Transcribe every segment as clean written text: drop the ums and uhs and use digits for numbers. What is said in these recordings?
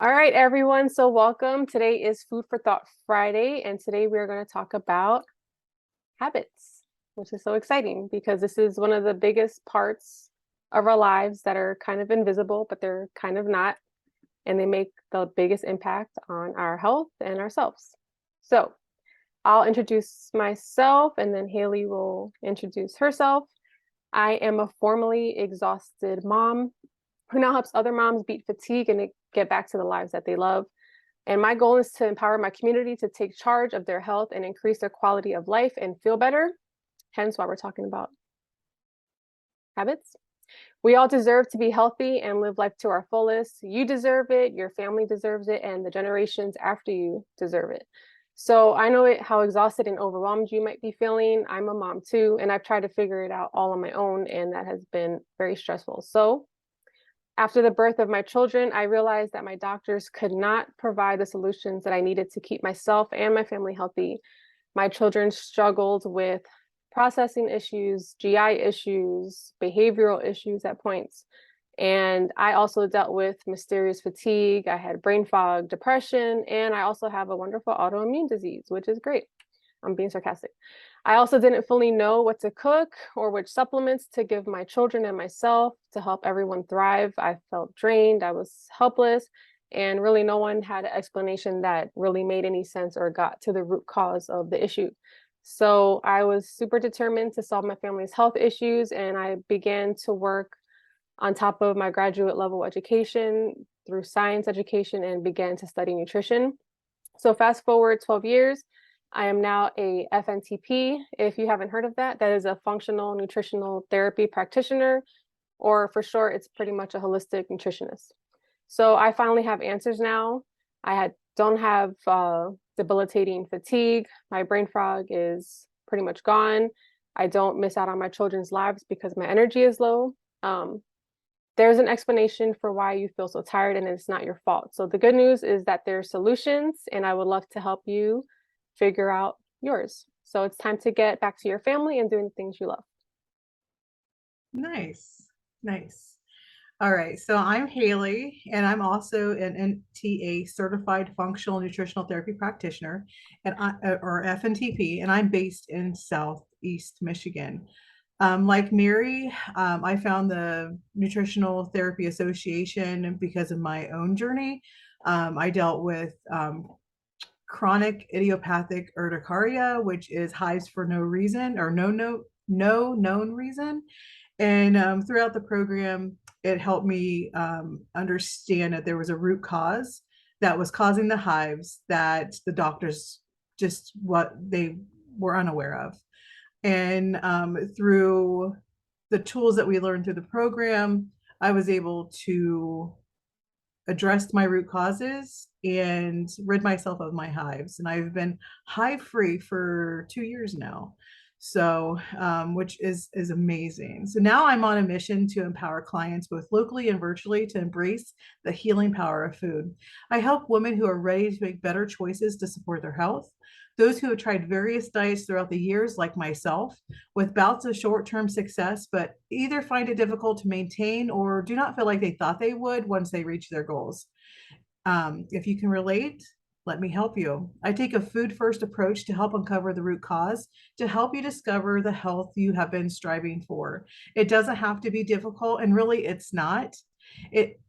All right, everyone. So welcome. Today is Food for Thought Friday, and today we are going to talk about habits, which is so exciting because this is one of the biggest parts of our lives that are kind of invisible, but they're kind of not, and they make the biggest impact on our health and ourselves. So I'll introduce myself, and then Haley will introduce herself. I am a formerly exhausted mom who now helps other moms beat fatigue and get back to the lives that they love. And my goal is to empower my community to take charge of their health and increase their quality of life and feel better. Hence why we're talking about habits. We all deserve to be healthy and live life to our fullest. You deserve it, your family deserves it, and the generations after you deserve it. So I know how exhausted and overwhelmed you might be feeling. I'm a mom too, and I've tried to figure it out all on my own, and that has been very stressful. So after the birth of my children, I realized that my doctors could not provide the solutions that I needed to keep myself and my family healthy. My children struggled with processing issues, GI issues, behavioral issues at points. And I also dealt with mysterious fatigue. I had brain fog, depression, and I also have a wonderful autoimmune disease, which is great. I'm being sarcastic. I also didn't fully know what to cook or which supplements to give my children and myself to help everyone thrive. I felt drained, I was helpless, and really no one had an explanation that really made any sense or got to the root cause of the issue. So I was super determined to solve my family's health issues, and I began to work on top of my graduate level education through science education and began to study nutrition. So fast forward 12 years, I am now a FNTP. If you haven't heard of that, that is a functional nutritional therapy practitioner, or for short, it's pretty much a holistic nutritionist. So I finally have answers now. Don't have debilitating fatigue. My brain fog is pretty much gone. I don't miss out on my children's lives because my energy is low. There's an explanation for why you feel so tired, and it's not your fault. So the good news is that there's solutions, and I would love to help you figure out yours. So it's time to get back to your family and doing the things you love. Nice. Nice. All right. So I'm Haley, and I'm also an NTA certified functional nutritional therapy practitioner or FNTP, and I'm based in Southeast Michigan. Like Mary, I found the Nutritional Therapy Association because of my own journey. I dealt with chronic idiopathic urticaria, which is hives for no reason or no known reason. And throughout the program, it helped me understand that there was a root cause that was causing the hives that the doctors just what they were unaware of. And through the tools that we learned through the program, I was able to address my root causes and rid myself of my hives. And I've been hive free for 2 years now. So, which is amazing. So now I'm on a mission to empower clients both locally and virtually to embrace the healing power of food. I help women who are ready to make better choices to support their health. Those who have tried various diets throughout the years, like myself, with bouts of short-term success, but either find it difficult to maintain or do not feel like they thought they would once they reach their goals. If you can relate, let me help you. I take a food first approach to help uncover the root cause, to help you discover the health you have been striving for. It doesn't have to be difficult, and really it's not.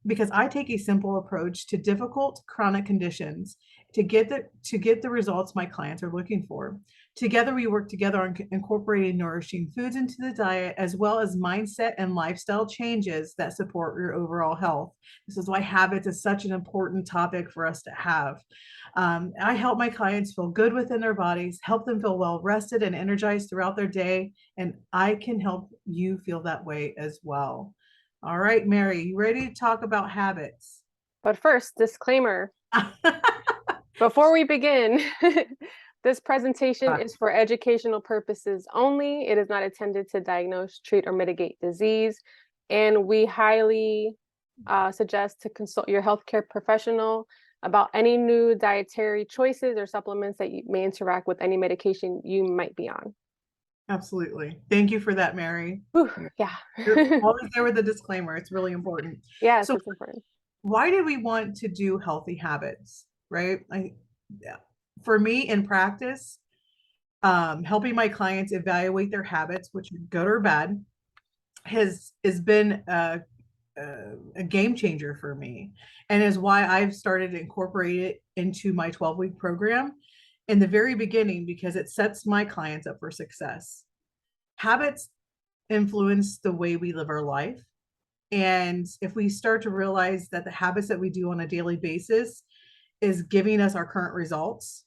Because I take a simple approach to difficult chronic conditions to get the results my clients are looking for. Together, we work together on incorporating nourishing foods into the diet, as well as mindset and lifestyle changes that support your overall health. This is why habits is such an important topic for us to have. I help my clients feel good within their bodies, help them feel well rested and energized throughout their day, and I can help you feel that way as well. All right, Mary, you ready to talk about habits? But first, disclaimer. Before we begin, this presentation is for educational purposes only. It is not intended to diagnose, treat, or mitigate disease. And we highly suggest to consult your healthcare professional about any new dietary choices or supplements that you may interact with any medication you might be on. Absolutely. Thank you for that, Mary. Whew, yeah. You're always there with the disclaimer. It's really important. Yes, So it's important. why did we want to do healthy habits, right? Yeah. For me in practice, helping my clients evaluate their habits, which are good or bad, has been a game changer for me, and is why I've started to incorporate it into my 12-week program in the very beginning, because it sets my clients up for success. Habits influence the way we live our life. And if we start to realize that the habits that we do on a daily basis is giving us our current results,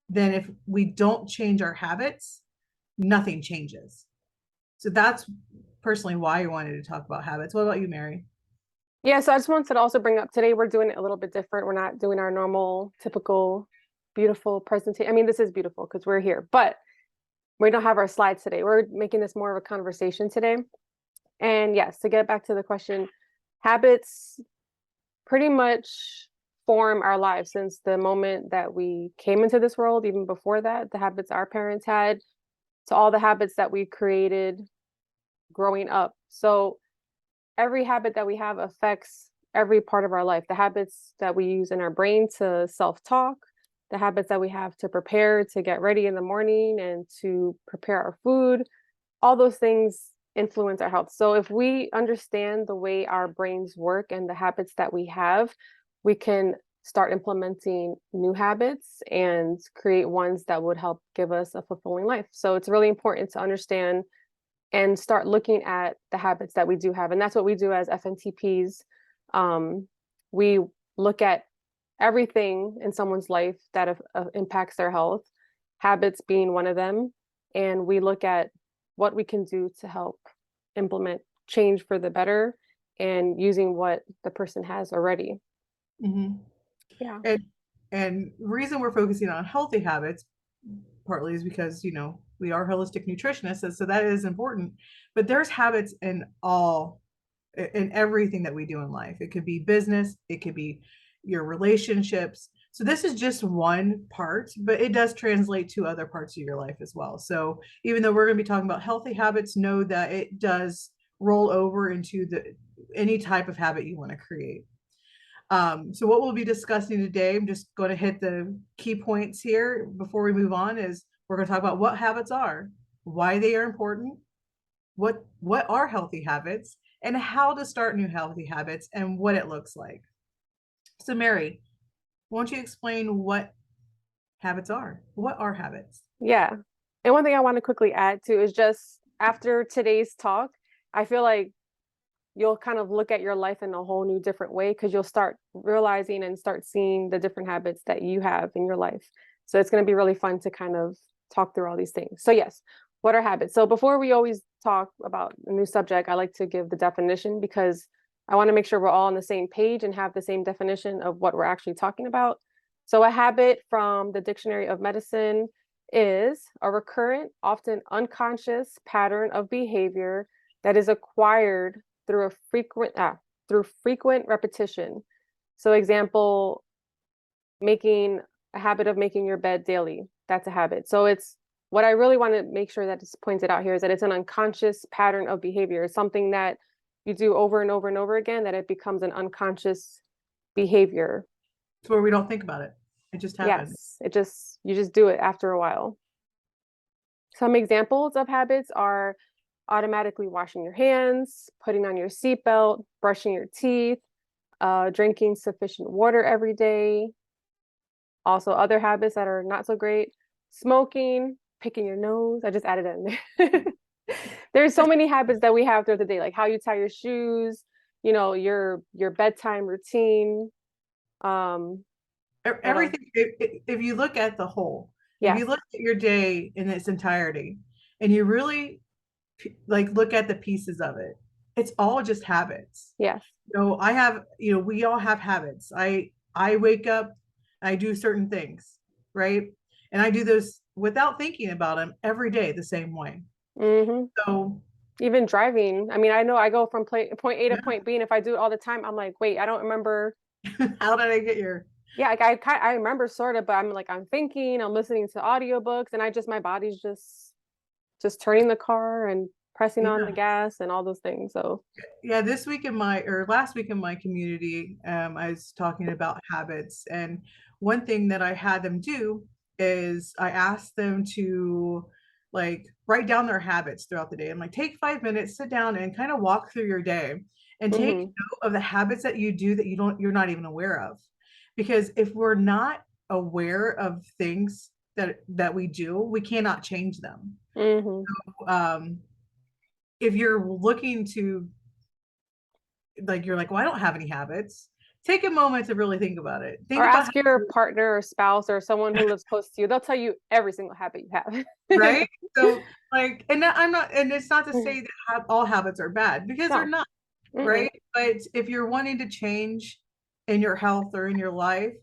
then if we don't change our habits, nothing changes. So that's personally why I wanted to talk about habits. What about you, Mary? Yeah, so I just wanted to also bring up today we're doing it a little bit different. We're not doing our normal, typical, beautiful presentation. I mean, this is beautiful because we're here, but we don't have our slides today. We're making this more of a conversation today. And yes, to get back to the question, habits pretty much form our lives since the moment that we came into this world, even before that, the habits our parents had, to all the habits that we created growing up. So every habit that we have affects every part of our life. The habits that we use in our brain to self-talk, the habits that we have to prepare to get ready in the morning and to prepare our food, all those things influence our health. So if we understand the way our brains work and the habits that we have, we can start implementing new habits and create ones that would help give us a fulfilling life. So it's really important to understand and start looking at the habits that we do have. And that's what we do as FNTPs. We look at everything in someone's life that impacts their health, habits being one of them. And we look at what we can do to help implement change for the better and using what the person has already. Mm-hmm. Yeah. And and the reason we're focusing on healthy habits partly is because we are holistic nutritionists, and so that is important. But there's habits in everything that we do in life. It could be business, it could be your relationships. So this is just one part, but it does translate to other parts of your life as well. So even though we're going to be talking about healthy habits, know that it does roll over into the any type of habit you want to create. So what we'll be discussing today, I'm just going to hit the key points here before we move on, is we're going to talk about what habits are, why they are important, what are healthy habits, and how to start new healthy habits and what it looks like. So Mary, won't you explain what habits are? What are habits? Yeah. And one thing I want to quickly add too is just after today's talk, I feel like you'll kind of look at your life in a whole new different way because you'll start realizing and start seeing the different habits that you have in your life. So it's going to be really fun to kind of talk through all these things. So yes, what are habits? So before we always talk about a new subject, I like to give the definition because I want to make sure we're all on the same page and have the same definition of what we're actually talking about. So a habit from the Dictionary of Medicine is a recurrent, often unconscious pattern of behavior that is acquired through frequent repetition. So example, making a habit of making your bed daily. That's a habit. So it's what I really want to make sure that is pointed out here is that it's an unconscious pattern of behavior. It's something that you do over and over and over again, that it becomes an unconscious behavior. It's where we don't think about it. It just happens. Yes, you just do it after a while. Some examples of habits are automatically washing your hands, putting on your seatbelt, brushing your teeth, drinking sufficient water every day. Also, other habits that are not so great, smoking, picking your nose. I just added that in there. There's so many habits that we have throughout the day, like how you tie your shoes, your bedtime routine. What else? Everything, if you look at the whole, if you Yes, look at your day in its entirety and you really like look at the pieces of it, it's all just habits. yes. So I have, we all have habits. I wake up, I do certain things, right? And I do those without thinking about them every day the same way. Hmm. So Even driving. I mean, I know I go from point A to yeah, point B, and if I do it all the time, I'm like, wait, I don't remember. how did I get here? Yeah, like I remember sort of, but I'm thinking, I'm listening to audiobooks, and my body's just turning the car, and pressing on the Yeah. gas and all those things. So, Yeah, this week in my or last week in my community, I was talking about habits, and one thing that I had them do is I asked them to like write down their habits throughout the day. I'm like, take 5 minutes, sit down, and kind of walk through your day, and take hmm note of the habits that you do that you're not even aware of, because if we're not aware of things that we do, we cannot change them. hmm Um, if you're looking to like you're like, well, I don't have any habits. Take a moment to really think about it. or Think about ask your partner or spouse or someone who lives close to you. They'll tell you every single habit you have. right. So like, and I'm not, and it's not to say that all habits are bad because they're No. not, Mm-mm. right? But if you're wanting to change in your health or in your life,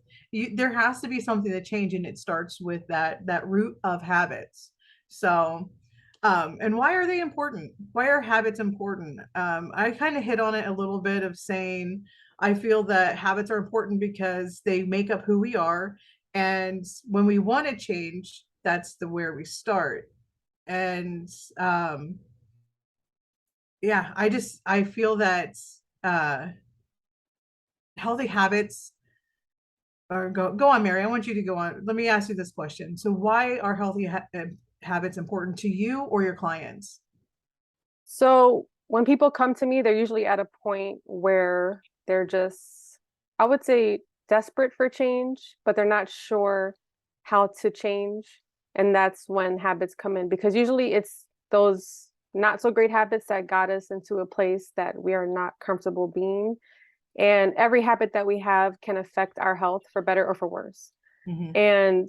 there has to be something to change, and it starts with that root of habits. So, and why are they important? Why are habits important? I kind of hit on it a little bit of saying I feel that habits are important because they make up who we are, and when we want to change, that's the where we start. And um, yeah, I feel that uh, healthy habits or go on, Mary. I want you to go on. Let me ask you this question. So why are habits important to you or your clients? So when people come to me, they're usually at a point where they're just, I would say, desperate for change, but they're not sure how to change. And that's when habits come in, because usually it's those not so great habits that got us into a place that we are not comfortable being. And every habit that we have can affect our health for better or for worse. Mhm. And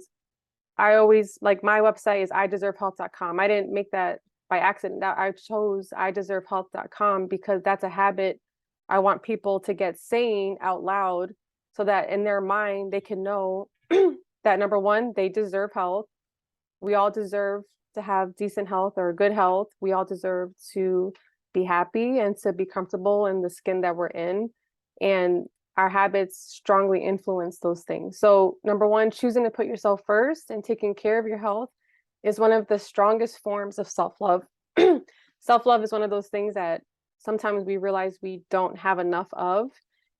I always like, my website is ideservehealth.com. I didn't make that by accident. I chose ideservehealth.com because that's a habit I want people to get saying out loud so that in their mind they can know that number one, they deserve health. We all deserve to have decent health or good health. We all deserve to be happy and to be comfortable in the skin that we're in. And our habits strongly influence those things. So, number one, choosing to put yourself first and taking care of your health is one of the strongest forms of self love. Self love is one of those things that sometimes we realize we don't have enough of.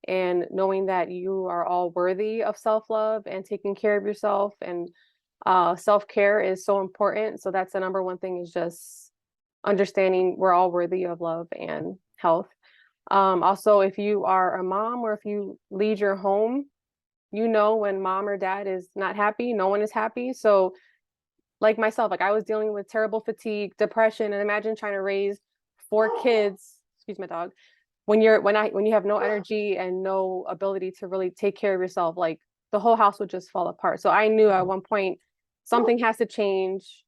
And knowing that you are all worthy of self love and taking care of yourself, and self-care is so important. So that's the number one thing, is just understanding we're all worthy of love and health. Also, if you are a mom or if you lead your home, you know when mom or dad is not happy, no one is happy. So like myself, like I was dealing with terrible fatigue, depression, and imagine trying to raise four kids, excuse my dog, when you have no energy and no ability to really take care of yourself, like the whole house would just fall apart. So I knew at one point something has to change.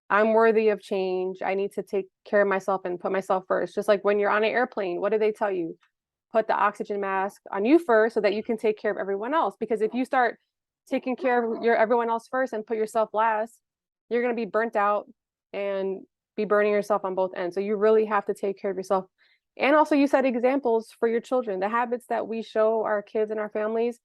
I'm worthy of change. I need to take care of myself and put myself first. Just like when you're on an airplane, what do they tell you? Put the oxygen mask on you first so that you can take care of everyone else. Because if you start taking care of your everyone else first and put yourself last, you're going to be burnt out and be burning yourself on both ends. So you really have to take care of yourself. And also, you set examples for your children. The habits that we show our kids and our families,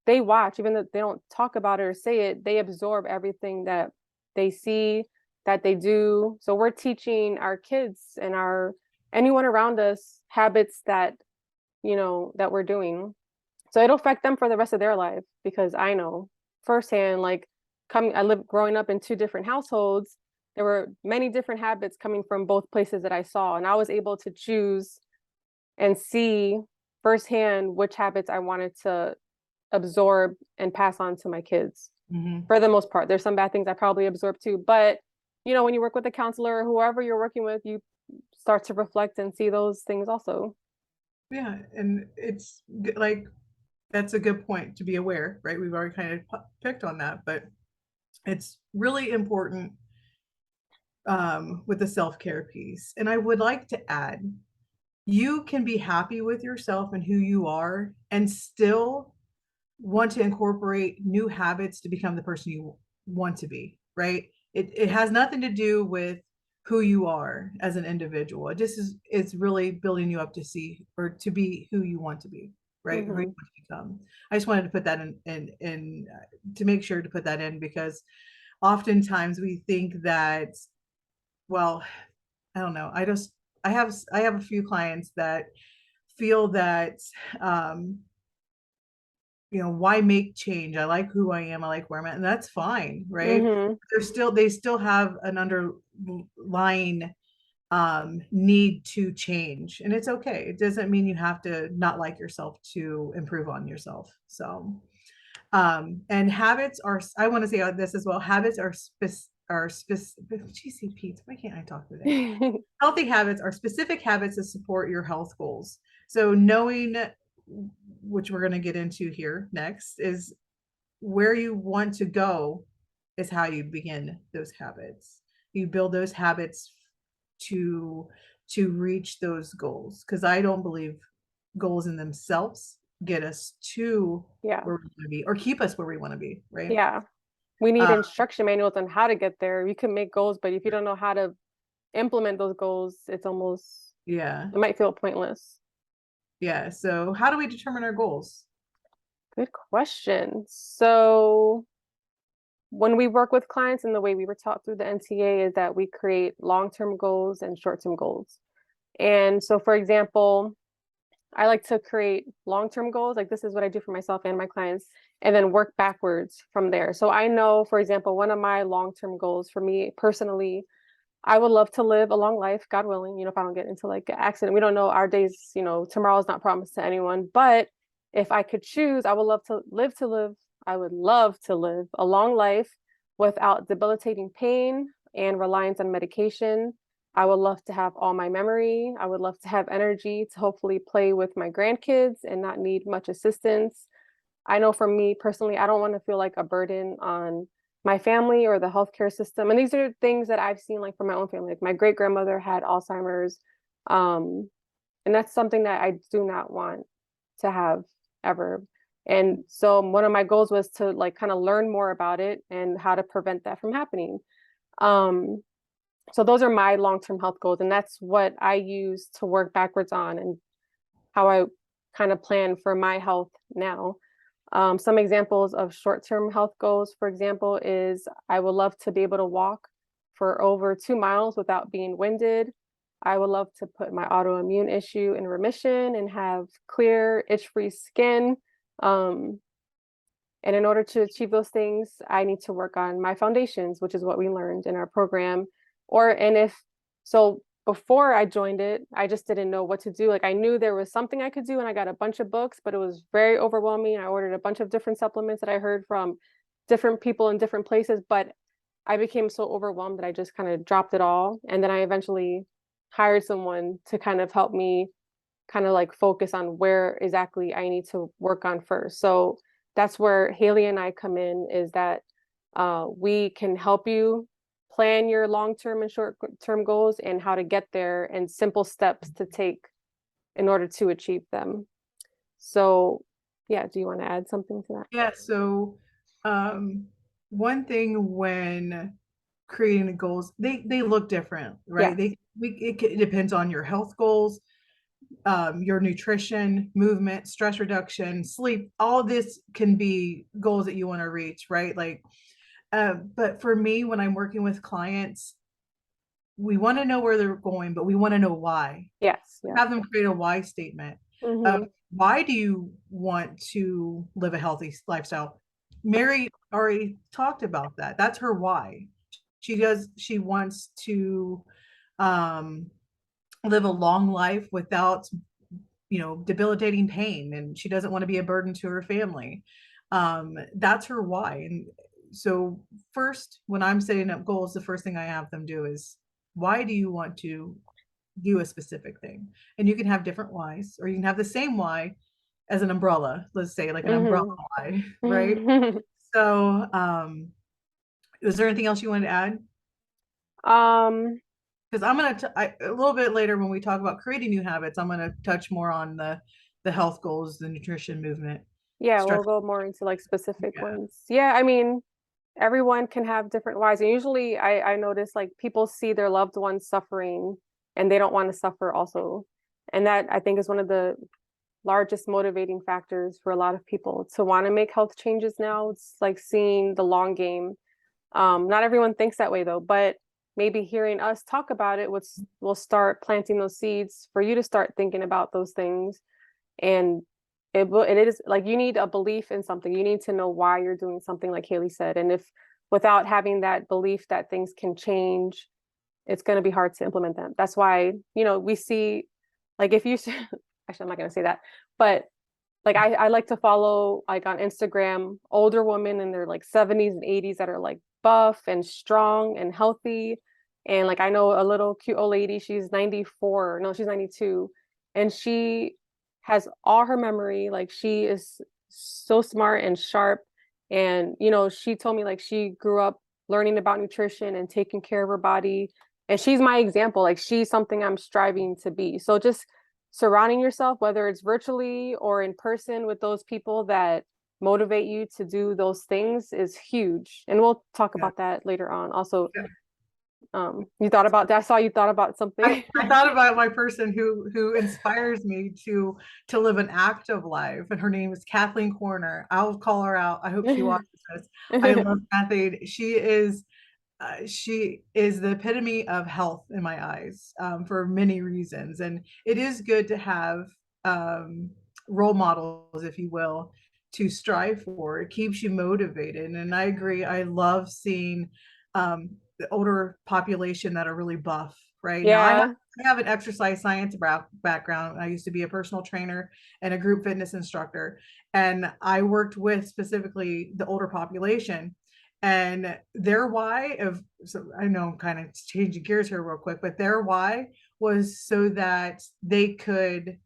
they watch, even though they don't talk about it or say it, they absorb everything that they see, that they do. So we're teaching our kids and our anyone around us habits that, that we're doing. So it'll affect them for the rest of their life, because I know firsthand, like coming, I lived growing up in two different households. There were many different habits coming from both places that I saw, and I was able to choose and see firsthand which habits I wanted to absorb and pass on to my kids. Mhm. For the most part, there's some bad things I probably absorb too, but when you work with a counselor or whoever you're working with, you start to reflect and see those things also. Yeah, and like that's a good point to be aware, right? We've already kind of picked on that, but it's really important with the self-care piece. And I would like to add, you can be happy with yourself and who you are and still want to incorporate new habits to become the person you want to be, right? It has nothing to do with who you are as an individual. It's really building you up to see or to be who you want to be, right? Who you hmm want to become. I just wanted to put that in to make sure to put that in, because oftentimes we think that, well, I don't know. I have a few clients that feel that um, why make change? I like who I am, I like where I'm at, and that's fine, right? Mm-hmm. They still have an underlying need to change, and it's okay. It doesn't mean you have to not like yourself to improve on yourself. So and habits are, I want to say this as well, habits are specific. GC Pete, why can't I talk today? Healthy habits are specific habits that support your health goals. So knowing, which we're going to get into here next, is where you want to go is how you begin those habits. You build those habits to reach those goals, because I don't believe goals in themselves get us to Yeah. where we want to be or keep us where we want to be, right? Yeah. We need uh, instruction manuals on how to get there. You can make goals, but if you don't know how to implement those goals, it's almost, yeah, it might feel pointless. yeah. So how do we determine our goals? Good question. So when we work with clients, and the way we were taught through the NTA is that we create long-term goals and short-term goals. And so, for example, I like to create long-term goals. Like, this is what I do for myself and my clients, and then work backwards from there. So I know, for example, one of my long-term goals for me personally, I would love to live a long life, God willing, if I don't get into like an accident. We don't know our days, tomorrow is not promised to anyone. But if I could choose, I would love to live I would love to live a long life without debilitating pain and reliance on medication. I would love to have all my memory. I would love to have energy to hopefully play with my grandkids and not need much assistance. I know for me personally, I don't want to feel like a burden on my family or the healthcare system. And these are things that I've seen like from my own family. Like my great grandmother had Alzheimer's. Um, and that's something that I do not want to have ever. And so one of my goals was to like kind of learn more about it and how to prevent that from happening. Um, so those are my long-term health goals, and that's what I use to work backwards on and how I kind of plan for my health now. Some examples of short-term health goals, for example, is I would love to be able to walk for over 2 miles without being winded. I would love to put my autoimmune issue in remission and have clear, itch-free skin. Um, and in order to achieve those things, I need to work on my foundations, which is what we learned in our program. And if so, before I joined it, I just didn't know what to do. Like I knew there was something I could do, and I got a bunch of books, but it was very overwhelming. I ordered a bunch of different supplements that I heard from different people in different places, but I became so overwhelmed that I just kind of dropped it all. And then I eventually hired someone to kind of help me kind of like focus on where exactly I need to work on first. So that's where Haley and I come in, is that we can help you plan your long-term and short-term goals and how to get there and simple steps to take in order to achieve them. So yeah, do you want to add something to that? Yeah, so um, one thing when creating the goals, they look different, right? Yes. It depends on your health goals, your nutrition, movement, stress reduction, sleep. All this can be goals that you want to reach, right? Like, but for me, when I'm working with clients, we want to know where they're going, but we want to know why. Yes. Yeah. Have them create a why statement. Mm-hmm. Why do you want to live a healthy lifestyle? Mary already talked about that. That's her why. She wants to um, live a long life without, debilitating pain, and she doesn't want to be a burden to her family. That's her why. And so first, when I'm setting up goals, the first thing I have them do is, why do you want to do a specific thing? And you can have different whys, or you can have the same why as an umbrella, let's say, like an umbrella why, right? Mm-hmm. So is there anything else you wanted to add? um Because I'm going to a little bit later, when we talk about creating new habits, I'm going to touch more on the health goals, the nutrition, movement, yeah, stress. we'll go more into like specific Yeah. ones. Yeah, I mean, everyone can have different whys. And usually I notice like people see their loved ones suffering and they don't want to suffer also. And that I think is one of the largest motivating factors for a lot of people to want to make health changes now. It's like seeing the long game. Not everyone thinks that way though, but maybe hearing us talk about it will start planting those seeds for you to start thinking about those things. And it is like you need a belief in something. You need to know why you're doing something, like Haley said. And if without having that belief that things can change, it's going to be hard to implement them. That's why, we see, like, if you actually, I'm not going to say that, but like I like to follow, like, on Instagram, older women in their like 70s and 80s that are like buff and strong and healthy. And like I know a little cute old lady, she's 94, no, she's 92, and she has all her memory. Like, she is so smart and sharp. And she told me like she grew up learning about nutrition and taking care of her body. And she's my example. Like, she's something I'm striving to be. So just surrounding yourself, whether it's virtually or in person, with those people that motivate you to do those things is huge. And we'll talk Yeah. about that later on. Also, Yeah. you thought about that. I saw you thought about something. I thought about my person who inspires me to live an active life, and her name is Kathleen Corner. I'll call her out. I hope she watches this. I love Kathleen. She is the epitome of health in my eyes, for many reasons. And it is good to have role models, if you will, to strive for. It keeps you motivated. And I agree. I love seeing the older population that are really buff. Right now, Yeah. I have an exercise science background. I used to be a personal trainer and a group fitness instructor, and I worked with specifically the older population. And their why of, so I know I'm kind of changing gears here real quick, but their why was so that they could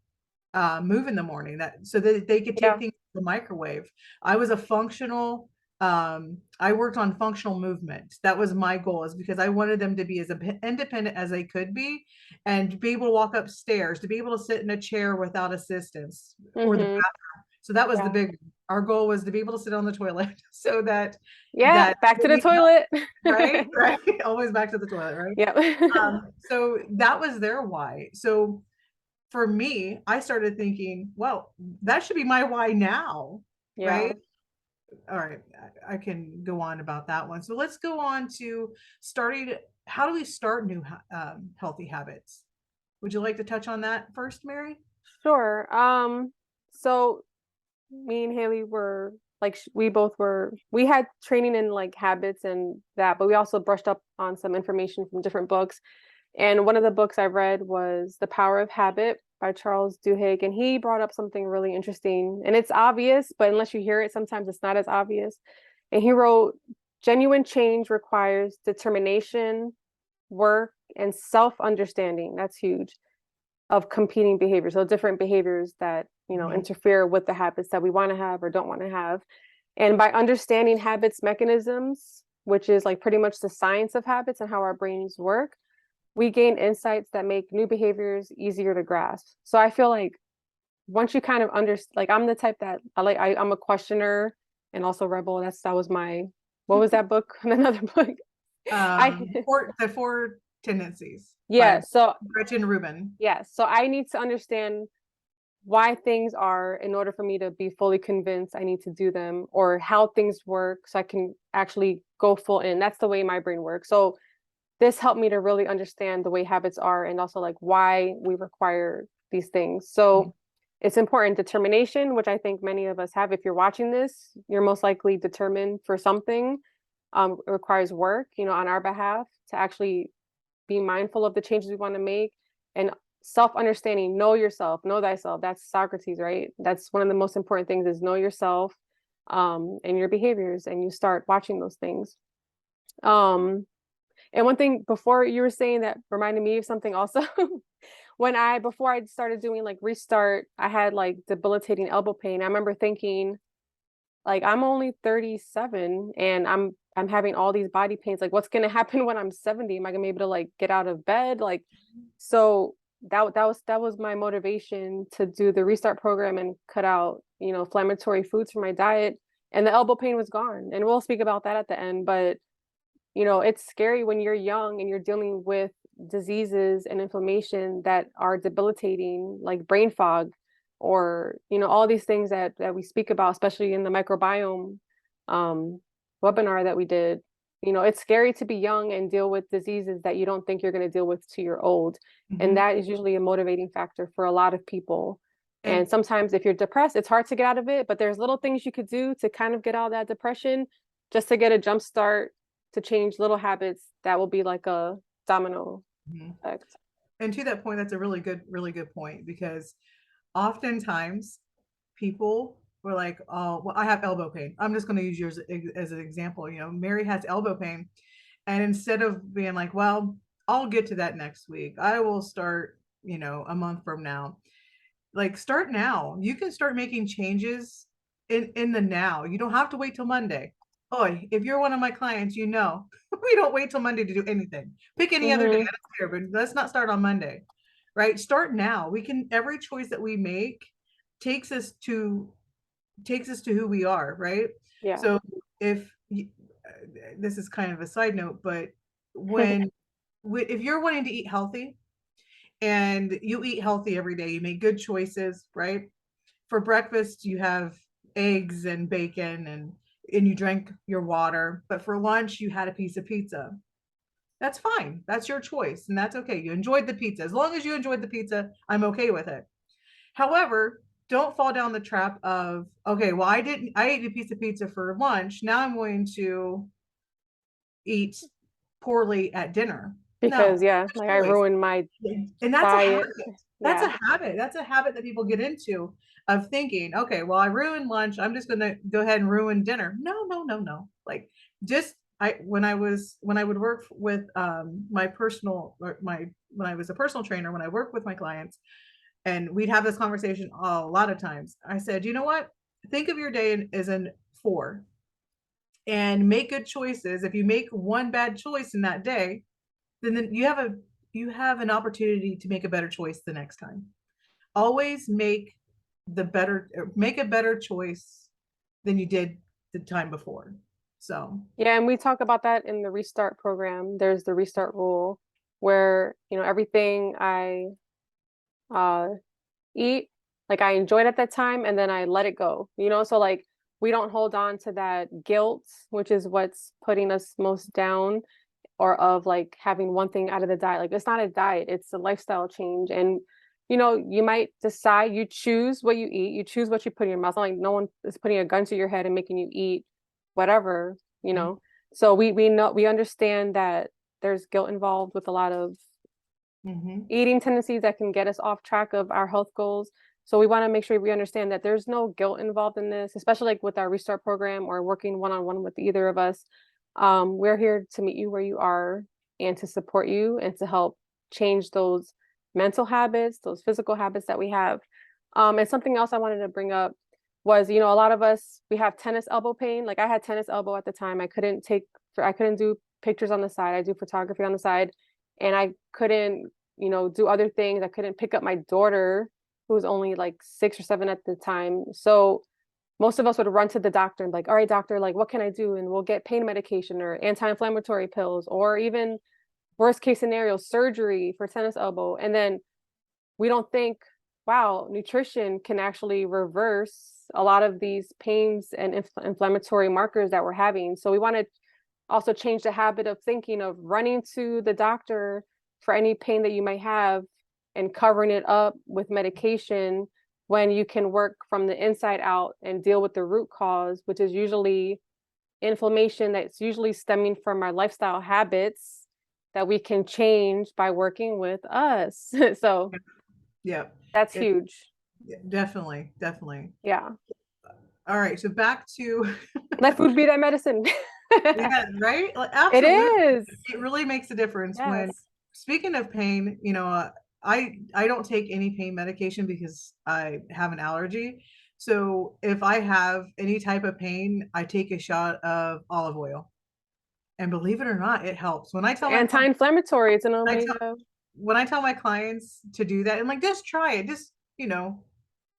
move in the morning, that so that they could take Yeah. things to the microwave. I was a functional, I worked on functional movement. That was my goal, is because I wanted them to be as independent as they could be, and to be able to walk upstairs, to be able to sit in a chair without assistance, or the Mm-hmm. bathroom. So that was the Yeah. big, our goal was to be able to sit on the toilet so that Yeah. Back to the we, toilet. right, right, always back to the toilet, right? Yeah. So that was their why. So for me, I started thinking, well, that should be my why now, Yeah. right? All right, I can go on about that one. So let's go on to starting. How do we start new healthy habits? Would you like to touch on that first, Mary? Sure. So me and Haley were like, we had training in like habits and that, but we also brushed up on some information from different books. And one of the books I read was The Power of Habit by Charles Duhigg. And he brought up something really interesting. And it's obvious, but unless you hear it, sometimes it's not as obvious. And he wrote, genuine change requires determination, work, and self-understanding. That's huge. Of competing behaviors, so different behaviors that, Mhm. interfere with the habits that we want to have or don't want to have. And by understanding habits mechanisms, which is like pretty much the science of habits and how our brains work, we gain insights that make new behaviors easier to grasp. So I feel like once you kind of understand, like, I'm the type that I'm a questioner and also rebel. That was my, what was that book? Another book. I The Four Tendencies yeah. by So Gretchen Rubin. yeah. So I need to understand why things are, in order for me to be fully convinced I need to do them, or how things work so I can actually go full in. That's the way my brain works. So this helped me to really understand the way habits are, and also like why we require these things. So it's important. Determination, which I think many of us have. If you're watching this, you're most likely determined for something. It requires work, on our behalf, to actually be mindful of the changes we want to make. And self-understanding, know yourself, know thyself. That's Socrates, right? That's one of the most important things, is know yourself, and your behaviors, and you start watching those things. And one thing before you were saying that reminded me of something also. Before I started doing like Restart, I had like debilitating elbow pain. I remember thinking, like, I'm only 37 and I'm having all these body pains. Like, what's gonna happen when I'm 70? Am I gonna be able to like get out of bed? Like, so that was my motivation to do the Restart program and cut out, inflammatory foods from my diet. And the elbow pain was gone. And we'll speak about that at the end. But it's scary when you're young and you're dealing with diseases and inflammation that are debilitating, like brain fog, or all these things that we speak about, especially in the microbiome um, webinar that we did. it's scary to be young and deal with diseases that you don't think you're going to deal with till you're old. And Mhm. that is usually a motivating factor for a lot of people. And And sometimes if you're depressed, it's hard to get out of it, but there's little things you could do to kind of get out of that depression, just to get a jump start, to change little habits that will be like a domino mhm. effect. And to that point, that's a really good point because oftentimes people were like, oh, well, I have elbow pain. I'm just going to use yours as an example. Mary has elbow pain. And instead of being like, well, I'll get to that next week, I will start, a month from now. Like, start now. You can start making changes in the now. You don't have to wait till Monday. Oh, if you're one of my clients, we don't wait till Monday to do anything. Pick any other day. I Hmm. don't care, but let's not start on Monday, right? Start now. Every choice that we make takes us to who we are, right? Yeah. So if this is kind of a side note, but when if you're wanting to eat healthy and you eat healthy every day, you make good choices, right? For breakfast, you have eggs and bacon and you drink your water, but for lunch you had a piece of pizza. That's fine. That's your choice and that's okay. You enjoyed the pizza. As long as you enjoyed the pizza, I'm okay with it. However, don't fall down the trap of, okay, well, I ate a piece of pizza for lunch. Now I'm going to eat poorly at dinner. No, Because yeah, that's like I a choice. ruined my And that's a diet. habit. That's a Yeah. habit. That's a habit that people get into of thinking, okay, well, I ruined lunch. I'm just going to go ahead and ruin dinner. No, no, no, no. Like, just when I would work with my personal my when I was a personal trainer, when I worked with my clients, and we'd have this conversation a lot of times. I said, you know what? Think of your day as in four and make good choices. If you make one bad choice in that day, then you have an opportunity to make a better choice the next time. Always make a better choice than you did the time before. So, Yeah, and we talk about that in the restart program. There's the restart rule where, everything I uh eat, like I enjoyed at that time and then I let it go. So like we don't hold on to that guilt, which is what's putting us most down, or of like having one thing out of the diet. Like it's not a diet, it's a lifestyle change. And you might decide, you choose what you eat, you choose what you put in your mouth. Not like no one is putting a gun to your head and making you eat whatever, you mhm, know. So we understand that there's guilt involved with a lot of mhm, eating tendencies that can get us off track of our health goals. So we want to make sure we understand that there's no guilt involved in this, especially like with our restart program or working one-on-one with either of us. We're here to meet you where you are and to support you and to help change those mental habits, those physical habits that we have. And something else I wanted to bring up was, a lot of us, we have tennis elbow pain. Like I had tennis elbow at the time. I couldn't do pictures on the side. I do photography on the side, and I couldn't, do other things. I couldn't pick up my daughter, who was only like 6 or 7 at the time. So most of us would run to the doctor and be like, all right, doctor, like, what can I do? And we'll get pain medication or anti-inflammatory pills, or even worst case scenario, surgery for tennis elbow. And then we don't think, wow, nutrition can actually reverse a lot of these pains and inflammatory markers that we're having. So we want to also change the habit of thinking of running to the doctor for any pain that you might have and covering it up with medication, when you can work from the inside out and deal with the root cause, which is usually inflammation that's usually stemming from our lifestyle habits that we can change by working with us. So yeah, that's it, huge. yeah, definitely, definitely. Yeah. All right, so back to Let food be that medicine. yeah, right? Like, It absolutely. is. It really makes a difference when, Yes. speaking of pain, I don't take any pain medication because I have an allergy. So if I have any type of pain, I take a shot of olive oil. And believe it or not, it helps. Anti-inflammatory. It's an I tell omega. when I tell my clients to do that, and like, just try it,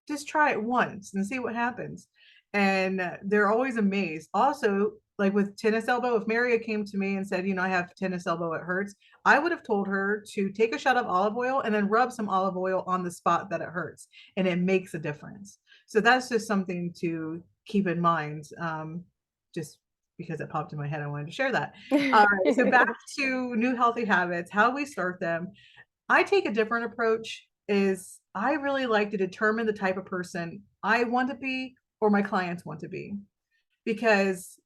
just try it once and see what happens. And they're always amazed. Also, like with tennis elbow, if Maria came to me and said, I have tennis elbow, it hurts, I would have told her to take a shot of olive oil and then rub some olive oil on the spot that it hurts. And it makes a difference. So that's just something to keep in mind. Just because it popped in my head. I wanted to share that. All right. So back to new healthy habits, how we start them. I take a different approach is I really like to determine the type of person I want to be or my clients want to be. Because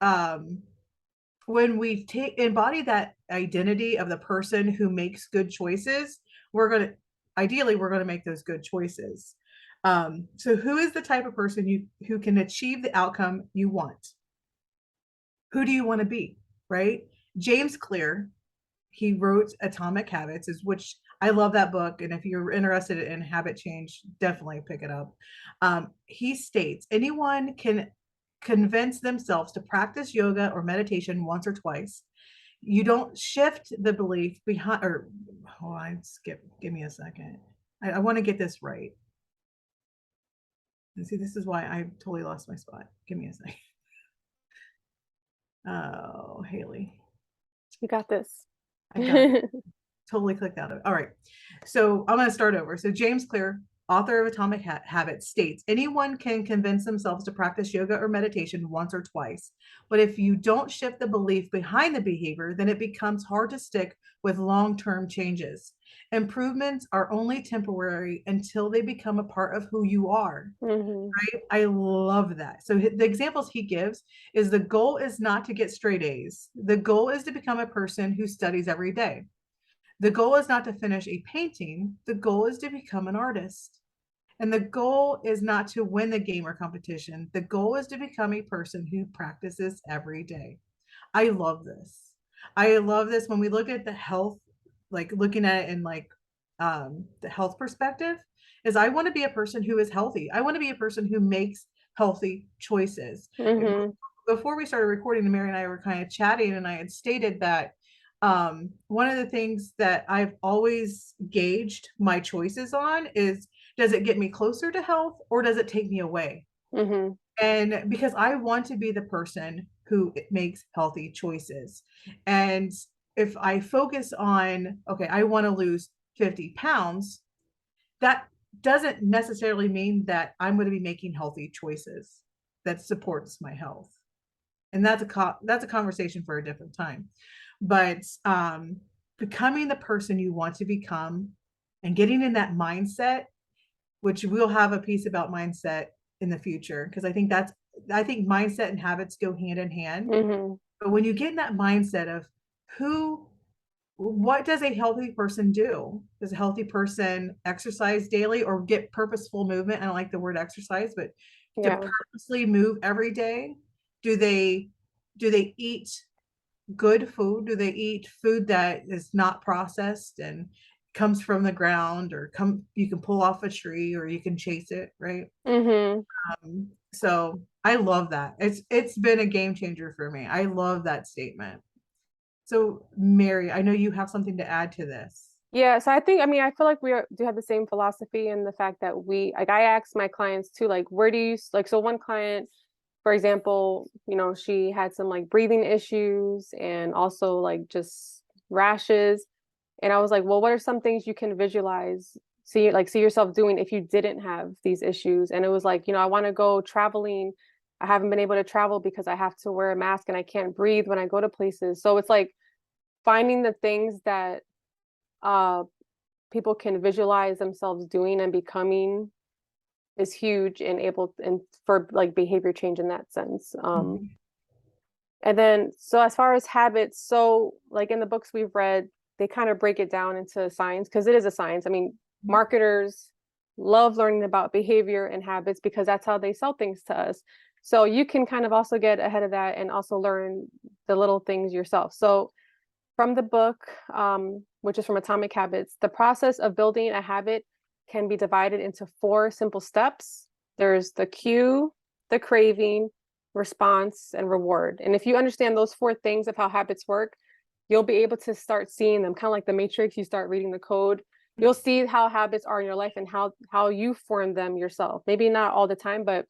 um, when we embody that identity of the person who makes good choices, we're going to make those good choices. So who is the type of person who can achieve the outcome you want? Who do you want to be? Right? James Clear, he wrote Atomic Habits, is which I love that book. And if you're interested in habit change, definitely pick it up. He states anyone can convince themselves to practice yoga or meditation once or twice. You don't shift the belief behind, or hold on, give me a second. I want to get this right. And see, this is why I totally lost my spot. Give me a second. Oh, Haley. You got this. I got it. Totally clicked out of it. All right. So I'm going to start over. So James Clear, author of Atomic Habits, states anyone can convince themselves to practice yoga or meditation once or twice. But if you don't shift the belief behind the behavior, then it becomes hard to stick with long-term changes. Improvements are only temporary until they become a part of who you are. Mhm. Right? I love that. So the examples he gives is the goal is not to get straight A's. The goal is to become a person who studies every day. The goal is not to finish a painting. The goal is to become an artist. And the goal is not to win the game or competition. The goal is to become a person who practices every day. I love this. I love this when we look at the health, like looking at it in like the health perspective, is I want to be a person who is healthy. I want to be a person who makes healthy choices. Mhm. Before we started recording, Mary and I were kind of chatting, and I had stated that one of the things that I've always gauged my choices on is, does it get me closer to health or does it take me away? Mhm. And because I want to be the person who makes healthy choices. And if I focus on, okay, I want to lose 50 pounds, that doesn't necessarily mean that I'm going to be making healthy choices that supports my health. And that's a conversation for a different time. But becoming the person you want to become and getting in that mindset, which we'll have a piece about mindset in the future, because I think mindset and habits go hand in hand. Mhm. But when you get in that mindset of who what does a healthy person do? Does a healthy person exercise daily or get purposeful movement? I don't like the word exercise, but to Yeah. purposely move every day. Do they eat good food? Do they eat food that is not processed and comes from the ground, or you can pull off a tree or you can chase it, right? Mhm. So I love that. It's been a game changer for me. I love that statement. So Mary, I know you have something to add to this. Yeah, so I mean, I feel like do have the same philosophy in the fact that like I ask my clients too, like, where do you like, so one client, for example, she had some like breathing issues and also like just rashes. And I was like, well, what are some things you can visualize, see yourself doing if you didn't have these issues? And it was like, I want to go traveling. I haven't been able to travel because I have to wear a mask and I can't breathe when I go to places. So it's like finding the things that uh people can visualize themselves doing and becoming is huge and able and for like behavior change in that sense. Mhm. And then so as far as habits, so like in the books we've read, they kind of break it down into science because it is a science. I mean, marketers love learning about behavior and habits because that's how they sell things to us. So you can kind of also get ahead of that and also learn the little things yourself. So from the book, which is from Atomic Habits, the process of building a habit can be divided into four simple steps. There's the cue, the craving, response, and reward. And if you understand those four things of how habits work, you'll be able to start seeing them kind of like the matrix. You start reading the code. You'll see how habits are in your life and how you form them yourself. Maybe not all the time, but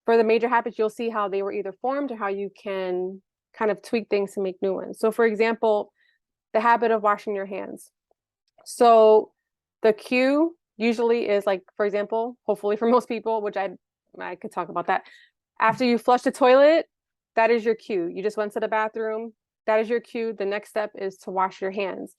for the major habits, you'll see how they were either formed or how you can kind of tweak things to make new ones. So for example, the habit of washing your hands. So the cue usually is like, for example, hopefully for most people, which I could talk about that. After you flush the toilet, that is your cue. You just went to the bathroom. That is your cue. The next step is to wash your hands.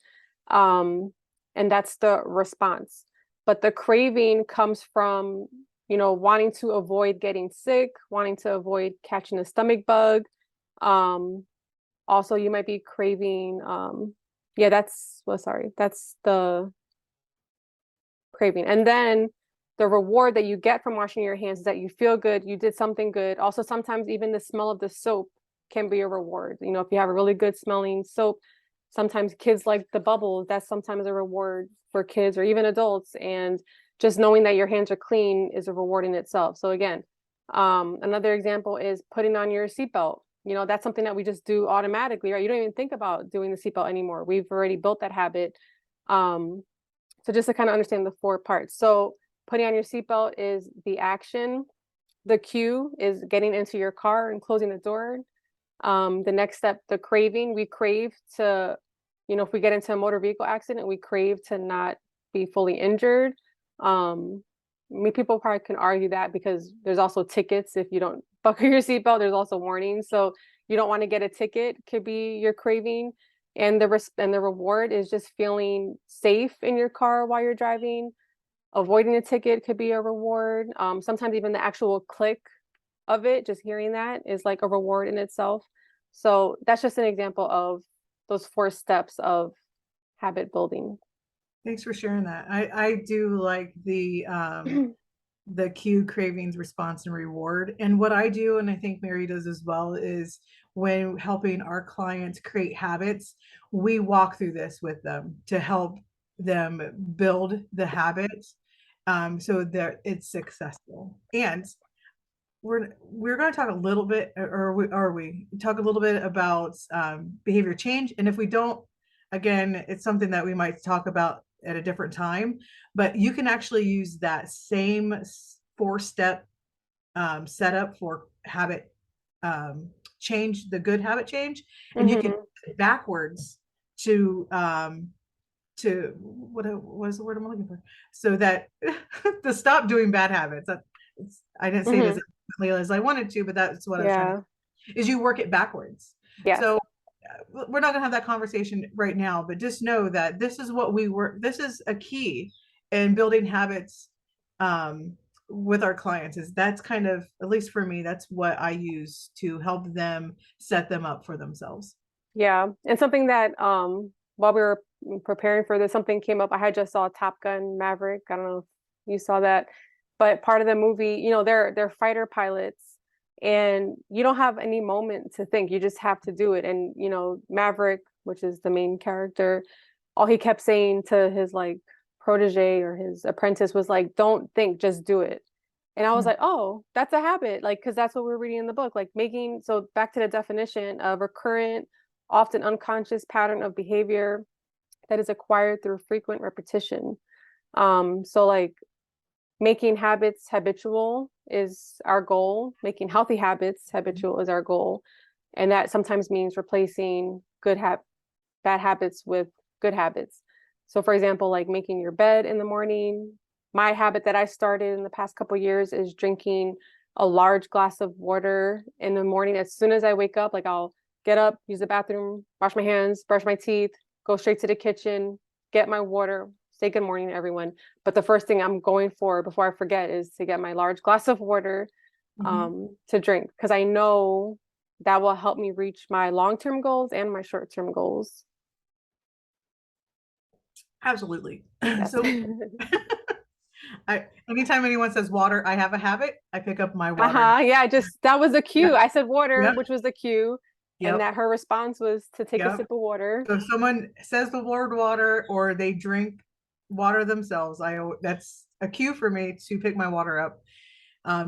Um, and that's the response. But the craving comes from, wanting to avoid getting sick, wanting to avoid catching a stomach bug. Um, Also, you might be craving, yeah, that's the craving. And then the reward that you get from washing your hands is that you feel good, you did something good. Also, sometimes even the smell of the soap can be a reward. If you have a really good smelling soap, sometimes kids like the bubbles, that's sometimes a reward for kids or even adults. And just knowing that your hands are clean is a reward in itself. So again, another example is putting on your seatbelt. That's something that we just do automatically, right? You don't even think about doing the seatbelt anymore. We've already built that habit. So just to kind of understand the four parts. So putting on your seatbelt is the action. The cue is getting into your car and closing the door. The next step, the craving. We crave to, if we get into a motor vehicle accident, we crave to not be fully injured. People probably can argue that because there's also tickets if you don't buckle your seatbelt. There's also warnings, so you don't want to get a ticket. Could be your craving, and the reward is just feeling safe in your car while you're driving. Avoiding a ticket could be a reward. Sometimes even the actual click of it, just hearing that is like a reward in itself. So that's just an example of those four steps of habit building. Thanks for sharing that. I do like the cue, cravings, response, and reward. And what I do, and I think Mary does as well, is when helping our clients create habits, we walk through this with them to help them build the habits, so that it's successful. And we're going to talk a little bit, or we talk a little bit about behavior change. And if we don't, again, it's something that we might talk about at a different time. But you can actually use that same 4-step setup for habit change, the good habit change, and you can backwards to what was the word I'm looking for, so that to stop doing bad habits. I didn't say it as clearly as I wanted to, but that's what I was trying Yeah. to, is you work it backwards. Yes. So we're not going to have that conversation right now, but just know that this is what we work. This is a key in building habits with our clients. Is that's kind of, at least for me, that's what I use to help them set them up for themselves. Yeah. And something that while we were preparing for this, something came up. I had just saw Top Gun Maverick. I don't know if you saw that, but part of the movie, they're fighter pilots and you don't have any moment to think. You just have to do it. And Maverick, which is the main character, all he kept saying to his like protege or his apprentice was like, don't think, just do it. And I was Mm. like, oh, that's a habit. Like, because that's what we're reading in the book. Like making, so back to the definition of recurrent, often unconscious pattern of behavior that is acquired through frequent repetition. So like making habits habitual is our goal. Making healthy habits habitual is our goal. And that sometimes means replacing bad habits with good habits. So for example, like making your bed in the morning. My habit that I started in the past couple of years is drinking a large glass of water in the morning. As soon as I wake up, like I'll get up, use the bathroom, wash my hands, brush my teeth, go straight to the kitchen, get my water, say good morning to everyone. But the first thing I'm going for before I forget is to get my large glass of water to drink, because I know that will help me reach my long-term goals and my short-term goals. Absolutely. Yes. So anytime anyone says water, I have a habit, I pick up my water. Yeah, that was a cue. Yep, I said water, yep, which was the cue, and yep, that her response was to take a yep. sip of water. So if someone says the word water or they drink water themselves, that's a cue for me to pick my water up,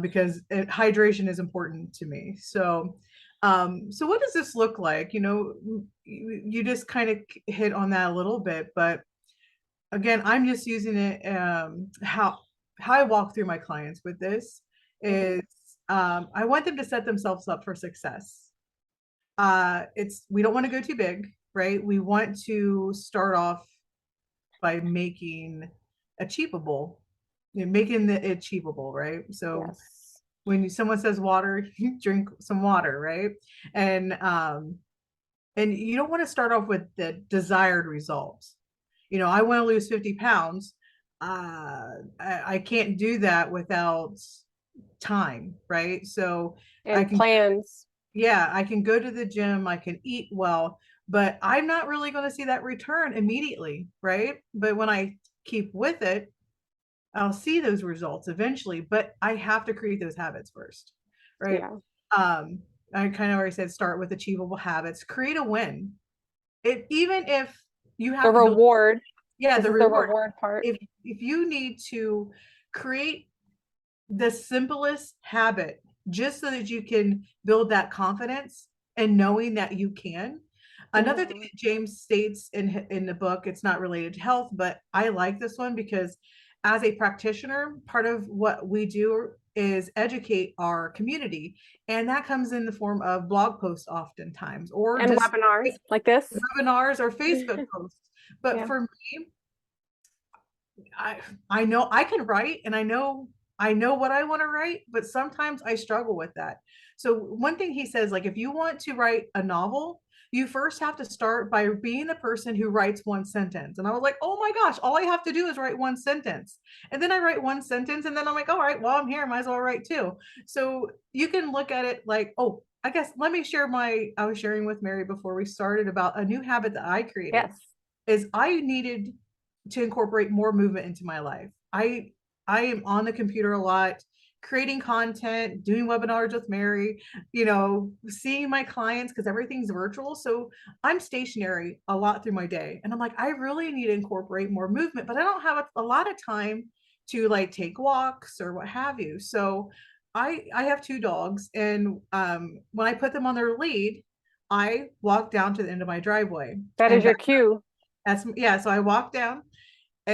because hydration is important to me. So, so what does this look like? You just kind of hit on that a little bit, but again, I'm just using it. How I walk through my clients with this Mhm. is, I want them to set themselves up for success. It's We don't want to go too big, right? We want to start off by making achievable, making it achievable, right? So Yes. when someone says water, you drink some water, right? And and you don't want to start off with the desired results. I want to lose 50 pounds. I can't do that without time, right? So I And can, plans. yeah, I can go to the gym, I can eat well, but I'm not really going to see that return immediately, right? But when I keep with it, I'll see those results eventually, but I have to create those habits first, right? Yeah. Um, I kind of already said start with achievable habits, create a win. Even if you The have to build, reward. yeah, This the is the reward. reward part. If you need to create the simplest habit just so that you can build that confidence and knowing that you can. Another thing Mhm. that James states in the book, it's not related to health, but I like this one because as a practitioner, part of what we do is educate our community. And that comes in the form of blog posts oftentimes, or And just webinars like this. webinars or Facebook posts. But Yeah. for me, I I know I can write, and I know what I want to write, but sometimes I struggle with that. So one thing he says, like, if you want to write a novel, you first have to start by being the person who writes one sentence. And I was like, oh my gosh, all I have to do is write one sentence. And then I write one sentence, and then I'm like, all right, well, I'm here, might as well write two. So you can look at it like, oh, I guess let me share I was sharing with Mary before we started about a new habit that I created Yes. is I needed to incorporate more movement into my life. I am on the computer a lot, creating content, doing webinars with Mary, seeing my clients because everything's virtual. So I'm stationary a lot through my day. And I'm like, I really need to incorporate more movement, but I don't have a lot of time to like take walks or what have you. So I have two dogs, and when I put them on their lead, I walk down to the end of my driveway, That is and your cue. that's yeah. So I walk down,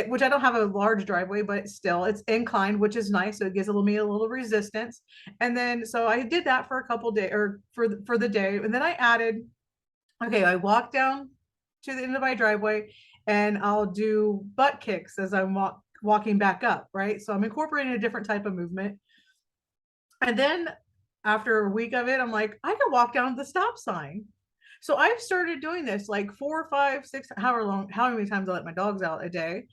which I don't have a large driveway, but still it's inclined, which is nice. So it gives me a little resistance. And then so I did that for a couple days or for the day. And then I added, okay, I walk down to the end of my driveway and I'll do butt kicks as I'm walking back up, right? So I'm incorporating a different type of movement. And then after a week of it, I'm like, I can walk down the stop sign. So I've started doing this like 4, 5, 6, how many times I let my dogs out a day.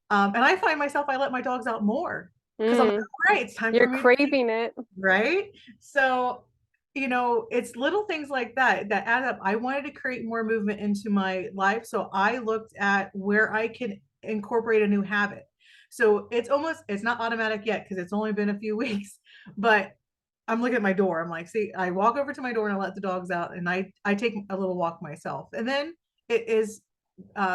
And I find myself, I let my dogs out more because I'm like, Mm. all right, it's time for You're me to eat, craving it. right? So, it's little things like that add up. I wanted to create more movement into my life. So I looked at where I can incorporate a new habit. So it's not automatic yet because it's only been a few weeks, but I'm looking at my door. I'm like, see, I walk over to my door and I let the dogs out, and I take a little walk myself. And then it is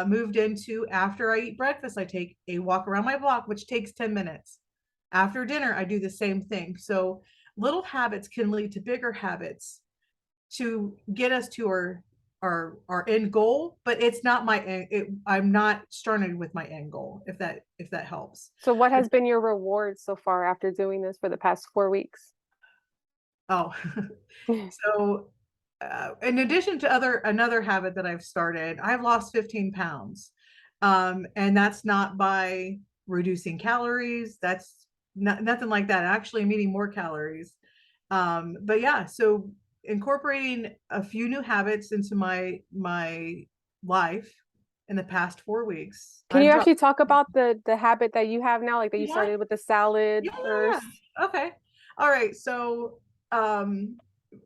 moved into after I eat breakfast, I take a walk around my block, which takes 10 minutes. After dinner, I do the same thing. So little habits can lead to bigger habits to get us to our end goal, but it's not I'm not starting with my end goal, if that helps. So what has been your reward so far after doing this for the past 4 weeks? Oh, so in addition to another habit that I've started, I've lost 15 pounds. And that's not by reducing calories. That's nothing like that. Actually, I'm eating more calories. But yeah, so incorporating a few new habits into my life in the past 4 weeks, Can I've you dropped. actually talk about the habit that you have now, like that you Yeah, started with the salad yeah, yeah, first? yeah. Okay. All right. So um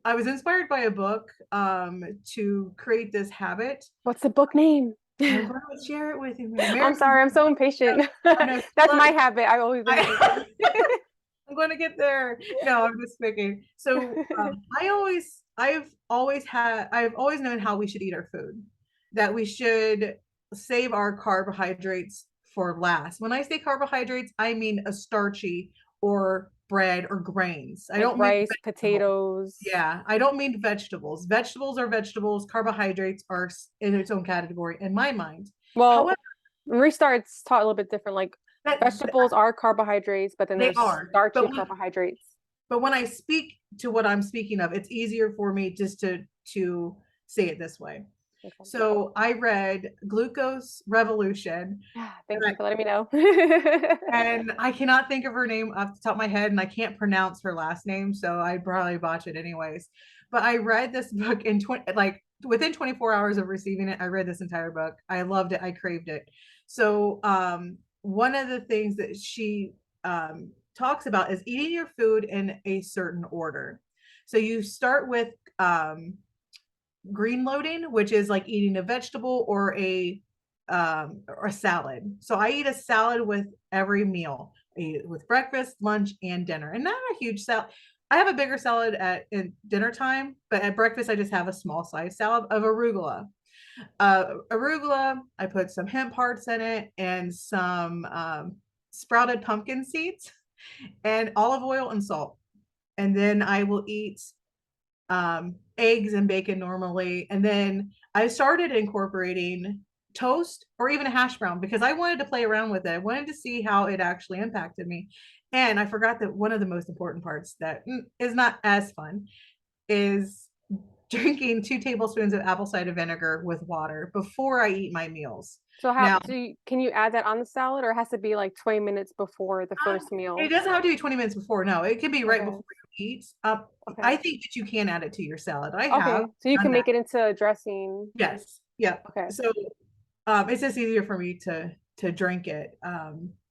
I was inspired by a book to create this habit. What's the book name? I'm going to share it with you, Mary. I'm Mary, sorry, I'm so impatient. I know. That's my habit. I've always been impatient. I, I'm going to get there. No, I'm just speaking. So I've always known how we should eat our food, that we should save our carbohydrates for last. When I say carbohydrates, I mean a starchy or bread or grains. I Like don't mean rice, vegetables. potatoes. Yeah, I don't mean vegetables. Vegetables are vegetables. Carbohydrates are in its own category in my mind. Well, However, restarts taught a little bit different. Like that vegetables are carbohydrates, but then they there's are. starchy carbohydrates. But when I speak to what I'm speaking of, it's easier for me just to say it this way. Okay. So I read Glucose Revolution, Yeah, and thank you for letting me know. I cannot think of her name off the top of my head, and I can't pronounce her last name, so I'd probably botch it anyways. But I read this book in within 24 hours of receiving it. I read this entire book. I loved it. I craved it. So one of the things that she talks about is eating your food in a certain order. So you start with green loading, which is like eating a vegetable or a salad. So I eat a salad with every meal. I eat it with breakfast, lunch, and dinner. And not a huge salad. I have a bigger salad in dinner time, but at breakfast I just have a small size salad of arugula. Arugula, I put some hemp hearts in it and some sprouted pumpkin seeds and olive oil and salt. And then I will eat eggs and bacon normally. And then I started incorporating toast or even a hash brown because I wanted to play around with it. I wanted to see how it actually impacted me. And I forgot that one of the most important parts that is not as fun is drinking 2 tablespoons of apple cider vinegar with water before I eat my meals. So how Now, can you add that on the salad, or it has to be like 20 minutes before the first it meal? doesn't have to be 20 minutes before. No, it can be right Okay. before you eat. Okay. I think that you can add it to your salad. I have Okay. So you done can that. make it into a dressing. Yes. Yeah. Okay. So it's just easier for me to drink it.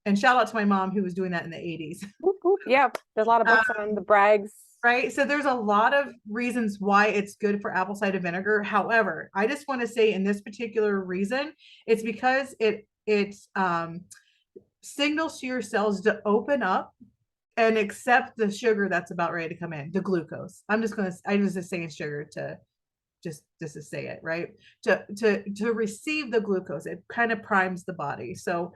And shout out to my mom who was doing that in the 80s. Whoop, whoop. Yeah, there's a lot of books on the Bragg's. Right. So there's a lot of reasons why it's good for apple cider vinegar. However, I just want to say in this particular reason, it's because it signals to your cells to open up and accept the sugar that's about ready to come in, the glucose. I was just saying sugar to just to say it, right? To receive the glucose, it kind of primes the body. So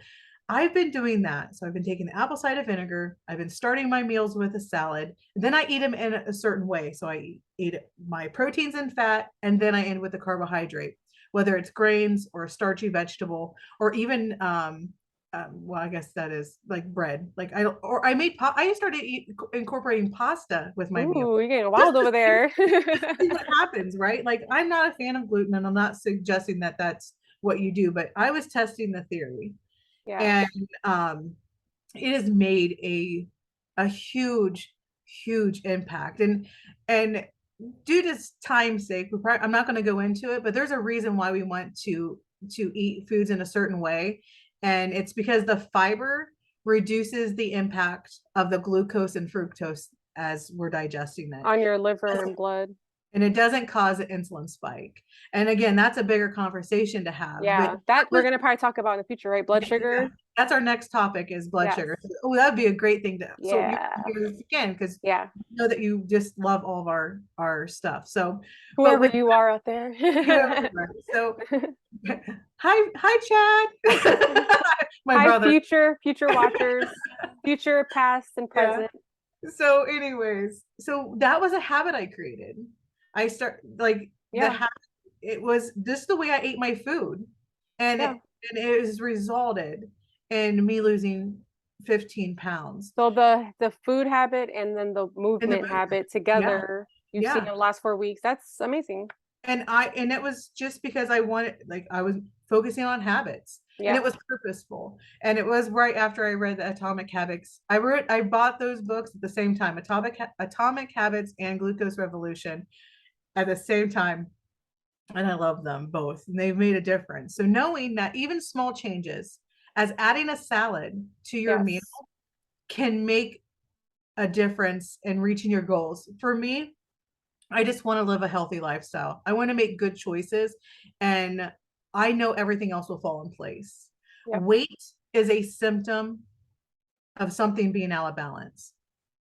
I've been doing that. So I've been taking the apple cider vinegar. I've been starting my meals with a salad. Then I eat them in a certain way. So I eat my proteins and fat, and then I end with the carbohydrate, whether it's grains or a starchy vegetable, or even well, I guess that is like bread. Like I started incorporating pasta with my meal. Ooh, you're getting Just wild over there. to see what happens, right? Like I'm not a fan of gluten, and I'm not suggesting that that's what you do, but I was testing the theory, Yeah. and it has made a huge impact. And due to time's sake, I'm not going to go into it, but there's a reason why we want to eat foods in a certain way, and it's because the fiber reduces the impact of the glucose and fructose as we're digesting it, On your liver and blood. and it doesn't cause an insulin spike. And again, that's a bigger conversation to have, but Yeah, that we're gonna probably talk about in the future, right? Blood yeah, sugar. that's our next topic is blood Yes. sugar. Oh, that'd be a great thing to so you Yeah. hear this again because Yeah. you know that you just love all of our stuff. So, but Whoever with you are out there. whoever, so hi Chad, my Hi, brother. future watchers, future, past, and Yeah. present. So, anyways, so that was a habit I created. I start like the Yeah. habit. It was just the way I ate my food, and Yeah. it has resulted in me losing 15 pounds. So the food habit and then the In the movement movement. habit Yeah, together, you've seen in yeah. the last 4 weeks. That's amazing. And it was just because I wanted, like, I was focusing on habits, and Yeah. it was purposeful. And it was right after I read the Atomic Habits. I bought those books at the same time, Atomic Habits and Glucose Revolution at the same time. And I love them both, and they've made a difference. So knowing that even small changes, as adding a salad to your meal, Yes. can make a difference in reaching your goals. For me, I just want to live a healthy lifestyle. I want to make good choices, and I know everything else will fall in place. Yep. Weight is a symptom of something being out of balance.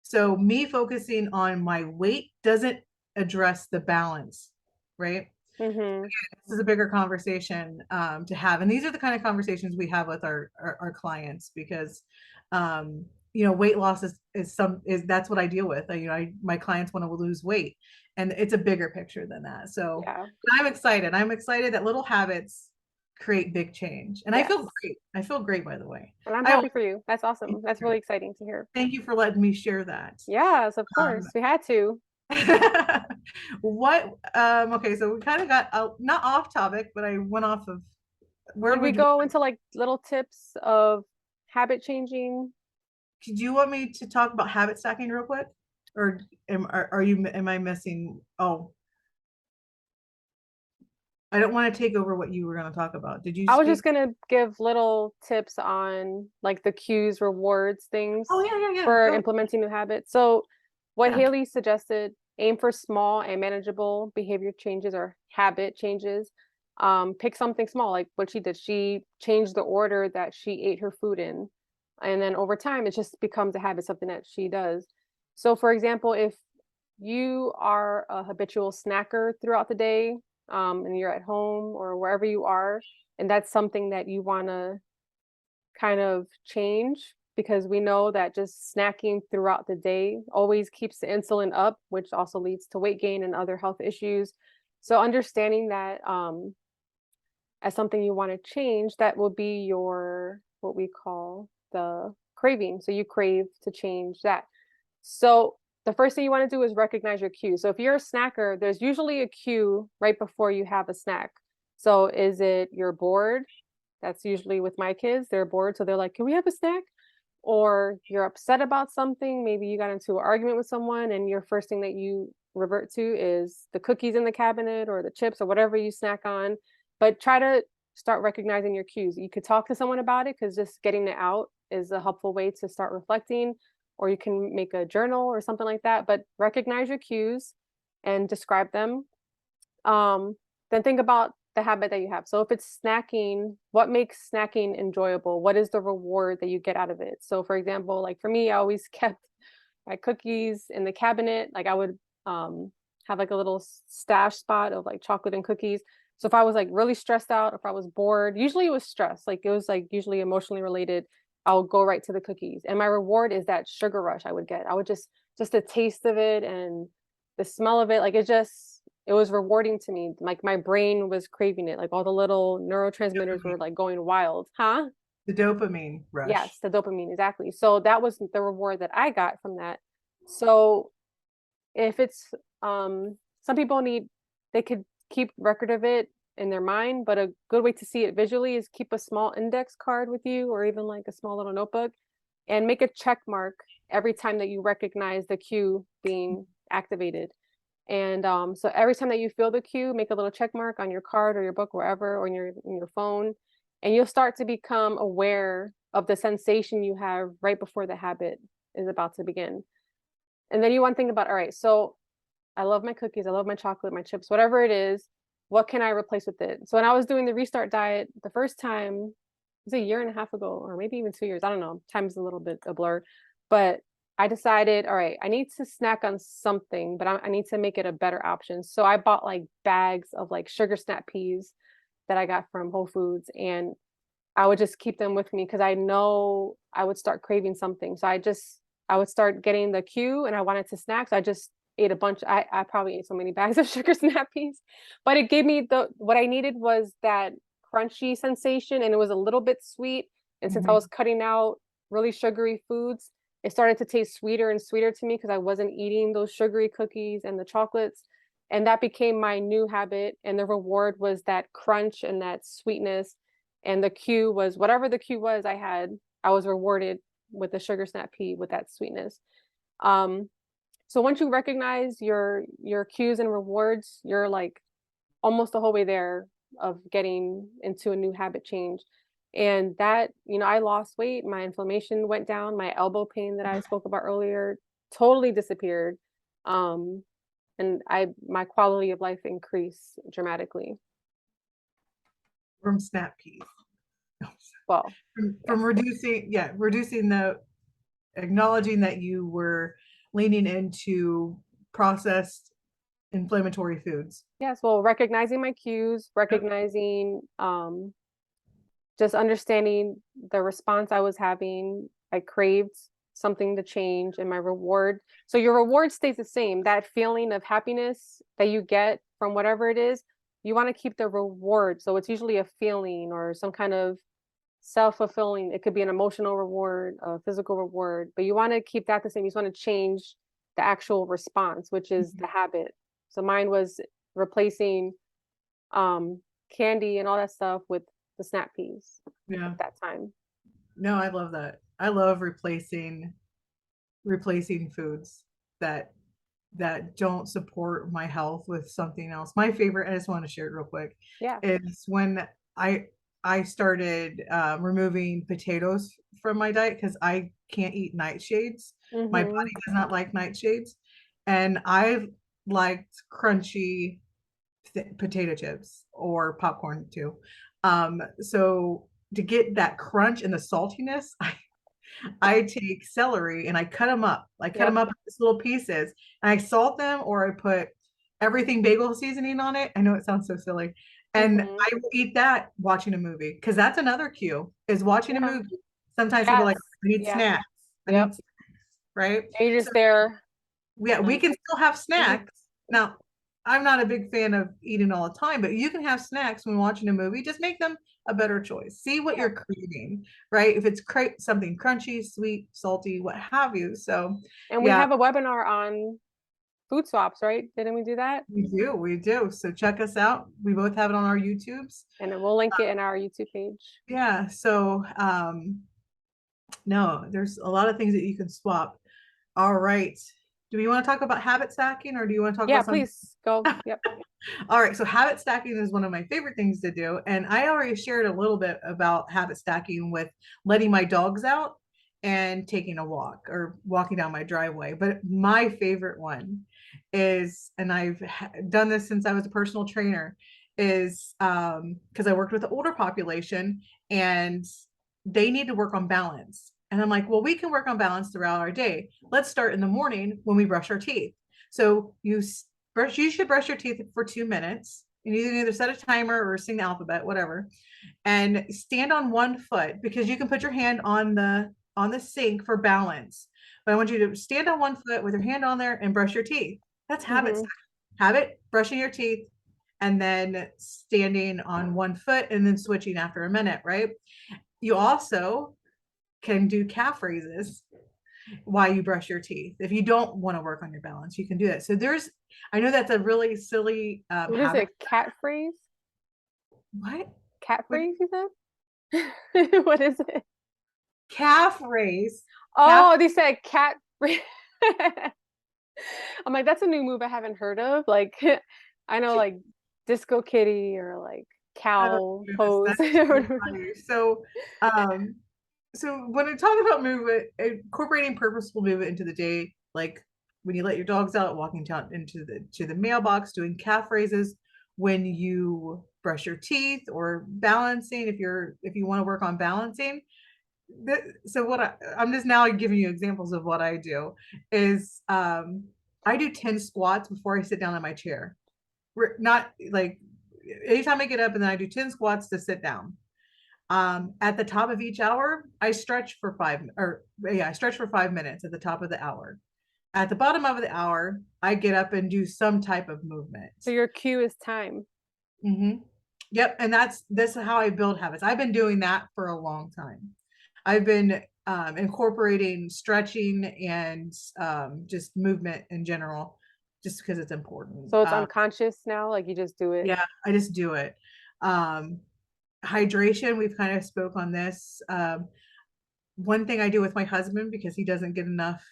So me focusing on my weight doesn't address the balance, right? Mm-hmm. This is a bigger conversation to have, and these are the kind of conversations we have with our clients because weight loss is that's what I deal with. My clients want to lose weight, and it's a bigger picture than that. So Yeah. I'm excited that little habits create big change, and Yes. I feel great, by the way. And I'm I happy for you. That's awesome. That's really exciting to hear. thank you for letting me share that. Yes, of um, course. We had to. What, okay, so we kind of got not off topic, but I went off of where Should we would you go into like little tips of habit changing? do you want me to talk about habit stacking real quick? Or am I missing? Oh, I don't want to take over what you were going to talk about. Did you I was just speak? gonna give little tips on like the cues, rewards, Oh, things yeah, yeah, yeah. for Go. implementing new habits. So what Yeah. Haley suggested, aim for small and manageable behavior changes or habit changes. Pick something small, like what she did. She changed the order that she ate her food in. And then over time, it just becomes a habit, something that she does. So for example, if you are a habitual snacker throughout the day, and you're at home or wherever you are, and that's something that you want to kind of change because we know that just snacking throughout the day always keeps the insulin up, which also leads to weight gain and other health issues. So understanding that as something you want to change, that will be your what we call the craving. So you crave to change that. So the first thing you want to do is recognize your cue. So if you're a snacker, there's usually a cue right before you have a snack. So is it you're bored? That's usually with my kids. They're bored, so they're like, "Can we have a snack?" Or you're upset about something. Maybe you got into an argument with someone, and your first thing that you revert to is the cookies in the cabinet or the chips or whatever you snack on. But try to start recognizing your cues. You could talk to someone about it because just getting it out is a helpful way to start reflecting, or you can make a journal or something like that. But recognize your cues and describe them. Um, then think about the habit that you have. So if it's snacking, what makes snacking enjoyable? What is the reward that you get out of it? So for example, like for me, I always kept my cookies in the cabinet. Like I would have like a little stash spot of like chocolate and cookies. So if I was like really stressed out, if I was bored, usually it was stress, like it was like usually emotionally related, I'll go right to the cookies. And my reward is that sugar rush I would get. I would just the taste of it and the smell of it, like it was rewarding to me. Like my brain was craving it. Like all the little neurotransmitters were Dopamine. like going wild. Huh? The dopamine Yes, rush. the dopamine, exactly. So that was the reward that I got from that. So if it's some people need they could keep record of it in their mind, but a good way to see it visually is keep a small index card with you or even like a small little notebook and make a check mark every time that you recognize the cue being activated. And so every time that you feel the cue, make a little check mark on your card or your book, wherever, or in your phone, and you'll start to become aware of the sensation you have right before the habit is about to begin. And then you want to think about, all right, so I love my cookies, I love my chocolate, my chips, whatever it is. What can I replace with it? So when I was doing the restart diet the first time, it was a year and a half ago, or maybe even 2 years. I don't know. Time's a little bit a blur, but I decided, all right, I need to snack on something, but I need to make it a better option. So I bought like bags of like sugar snap peas that I got from Whole Foods, and I would just keep them with me because I know I would start craving something. So I would start getting the cue and I wanted to snack. So I just ate a bunch. I probably ate so many bags of sugar snappies, but it gave me the what I needed was that crunchy sensation and it was a little bit sweet. And since I Mhm. was cutting out really sugary foods, it started to taste sweeter and sweeter to me because I wasn't eating those sugary cookies and the chocolates. And that became my new habit. And the reward was that crunch and that sweetness, and the cue was whatever the cue was I was rewarded with the sugar snap pea with that sweetness. um so once you recognize your cues and rewards, you're like almost the whole way there of getting into a new habit change. And that, I lost weight, my inflammation went down, my elbow pain that I spoke about earlier totally disappeared. And I my quality of life increased dramatically. From snap peas. Well, From yes. reducing, yeah, reducing the acknowledging that you were leaning into processed inflammatory foods. Yes, well, recognizing my cues, Yep. recognizing, just understanding the response I was having. I craved something to change and my reward. So your reward stays the same. That feeling of happiness that you get from whatever it is, you want to keep the reward. So it's usually a feeling or some kind of self-fulfilling. It could be an emotional reward, a physical reward, but you want to keep that the same. You just want to change the actual response, which is the habit. So mine was replacing candy and all that stuff with the snap peas Yeah. at that time. No, I love that. I love replacing foods that don't support my health with something else. My favorite, I just want to share it real quick, Yeah. is when I I started removing potatoes from my diet because I can't eat nightshades. My Mm-hmm. body does not like nightshades, and I liked crunchy potato chips or popcorn too. So to get that crunch and the saltiness, I take celery and I cut them up. I cut them Yep. up into little pieces and I salt them or I put everything bagel seasoning on it. I know it sounds so silly. And Mm-hmm. I will eat that watching a movie because that's another cue is watching a Yeah. movie. Sometimes people are like, Yes. I need Yeah. snacks. I Yep. need snacks, right? And you're So just there. yeah, we Like, can still have mhm. snacks. Now, I'm not a big fan of eating all the time, but you can have snacks when watching a movie. Just make them a better choice. See what Yeah. you're craving, right? If it's something crunchy, sweet, salty, what have you. So, And we yeah, have a webinar on food swaps, right? Didn't we do that? we do. So check us out. We both have it on our YouTubes. And then we'll link it in our YouTube page. Yeah. So, no, there's a lot of things that you can swap. All right. Do we want to talk about habit stacking or do you want to talk Yeah, about something? please go. Yep. All right, so habit stacking is one of my favorite things to do. And I already shared a little bit about habit stacking with letting my dogs out and taking a walk or walking down my driveway. But my favorite one is, and I've done this since I was a personal trainer, is because I worked with the older population and they need to work on balance. And I'm like, well, we can work on balance throughout our day. Let's start in the morning when we brush our teeth. So you should brush your teeth for 2 minutes and you can either set a timer or sing the alphabet, whatever, and stand on one foot because you can put your hand on the sink for balance. But I want you to stand on one foot with your hand on there and brush your teeth. That's habits. Mm-hmm. Habit, brushing your teeth, and then standing on one foot and then switching after a minute, right? You also can do calf raises while you brush your teeth. If you don't want to work on your balance, you can do that. So I know that's a really silly What is habit. it? Cat phrase? What? Cat What? phrase, you said? What is it? Calf raise. Calf. Oh, they said cat phrase. I'm like, that's a new move I haven't heard of. Like, I know like disco kitty or like Oh, cow goodness, pose. that's too funny. Um, so when I talk about movement, incorporating purposeful movement into the day, like when you let your dogs out, walking down into the mailbox, doing calf raises, when you brush your teeth or balancing, if you want to work on balancing. So I'm just now giving you examples of what I do is I do 10 squats before I sit down in my chair. Not like anytime I get up and then I do 10 squats to sit down. At the top of each hour, I stretch for 5 minutes at the top of the hour. At the bottom of the hour, I get up and do some type of movement. So your cue is time. Mm-hmm. Yep, and that's how I build habits. I've been doing that for a long time. I've been incorporating stretching and just movement in general, just because it's important. So it's unconscious now, like you just do it. Yeah, I just do it. Um, Hydration, we've kind of spoke on this. One thing I do with my husband because he doesn't get enough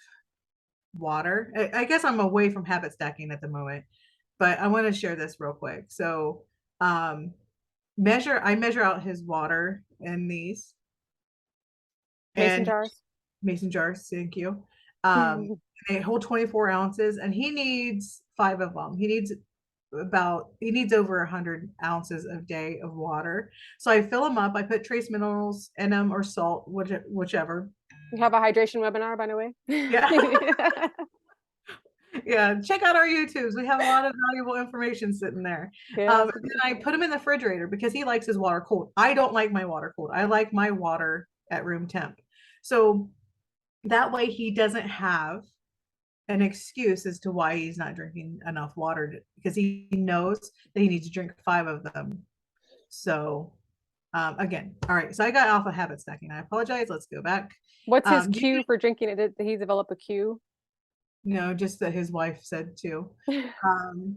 water. I guess I'm away from habit stacking at the moment, but I want to share this real quick. So, um, I measure out his water in these Mason and jars. mason jars. Thank you. Um, they hold 24 ounces, and he needs 5 of them. He needs over 100 ounces a day of water. So I fill them up. I put trace minerals in them or salt, whichever. You have a hydration webinar, by the way. Yeah. Yeah, check out our YouTubes. We have a lot of valuable information sitting there. Yeah. And then I put them in the refrigerator because he likes his water cold. I don't like my water cold. I like my water at room temp. So that way he doesn't have an excuse as to why he's not drinking enough water because he knows that he needs to drink 5 of them. So again, all right. So I got off of habit stacking. I apologize. Let's go back. What's his Um, cue for drinking it? Did he develop a cue? just that his wife said too. Um,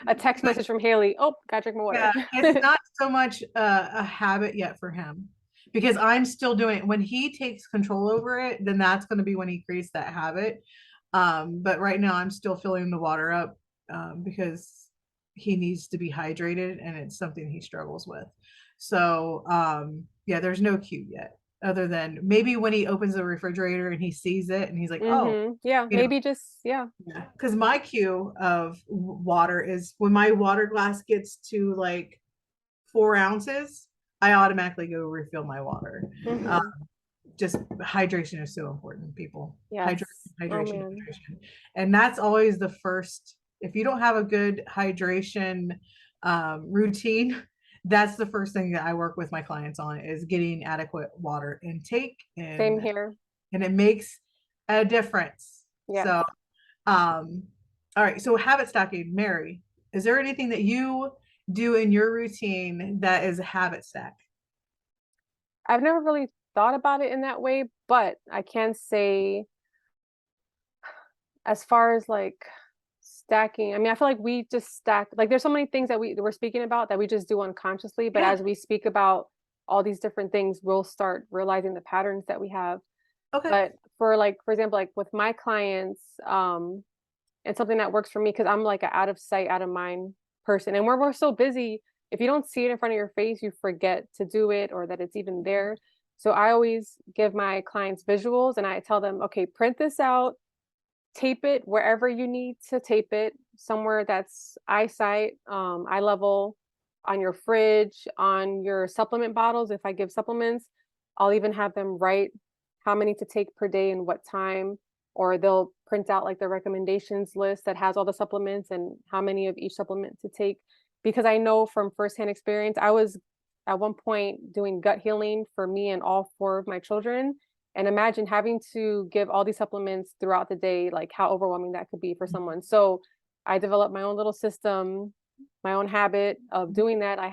A text but message from Haley. Oh, gotta drink my yeah, water. it's not so much a habit yet for him because I'm still doing it. When he takes control over it, then that's going to be when he creates that habit. But right now, I'm still filling the water up because he needs to be hydrated, and it's something he struggles with. So, yeah, there's no cue yet, other than maybe when he opens the refrigerator and he sees it, and he's like, "Oh, Yeah, you know." maybe just yeah. Yeah, because my cue of water is when my water glass gets to like 4 ounces, I automatically go refill my water. hmm Just hydration is so important, people. Hydration, Yes. Oh hydration, man. hydration. And that's always the first. If you don't have a good hydration routine, that's the first thing that I work with my clients on is getting adequate water intake, Same and here. it makes a difference. Yes. So all right, so habit stacking, Mary, is there anything that you do in your routine that is a habit stack? I've never really thought about it in that way, but I can say as far as like stacking, I mean, I feel like we just stack like there's so many things that we're speaking about that we just do unconsciously, but Yeah. as we speak about all these different things, we'll start realizing the patterns that we have. Okay. But for like, for example, like with my clients, and something that works for me because I'm like an out of sight, out of mind person. And we're so busy, if you don't see it in front of your face, you forget to do it or that it's even there. So I always give my clients visuals and I tell them, okay, print this out, tape it wherever you need to tape it, somewhere that's eyesight, eye level, on your fridge, on your supplement bottles. If I give supplements, I'll even have them write how many to take per day and what time, or they'll print out like the recommendations list that has all the supplements and how many of each supplement to take. Because I know from firsthand experience, I was at one point doing gut healing for me and all four of my children, and imagine having to give all these supplements throughout the day, like how overwhelming that could be for someone. So I developed my own little system, my own habit of doing that. I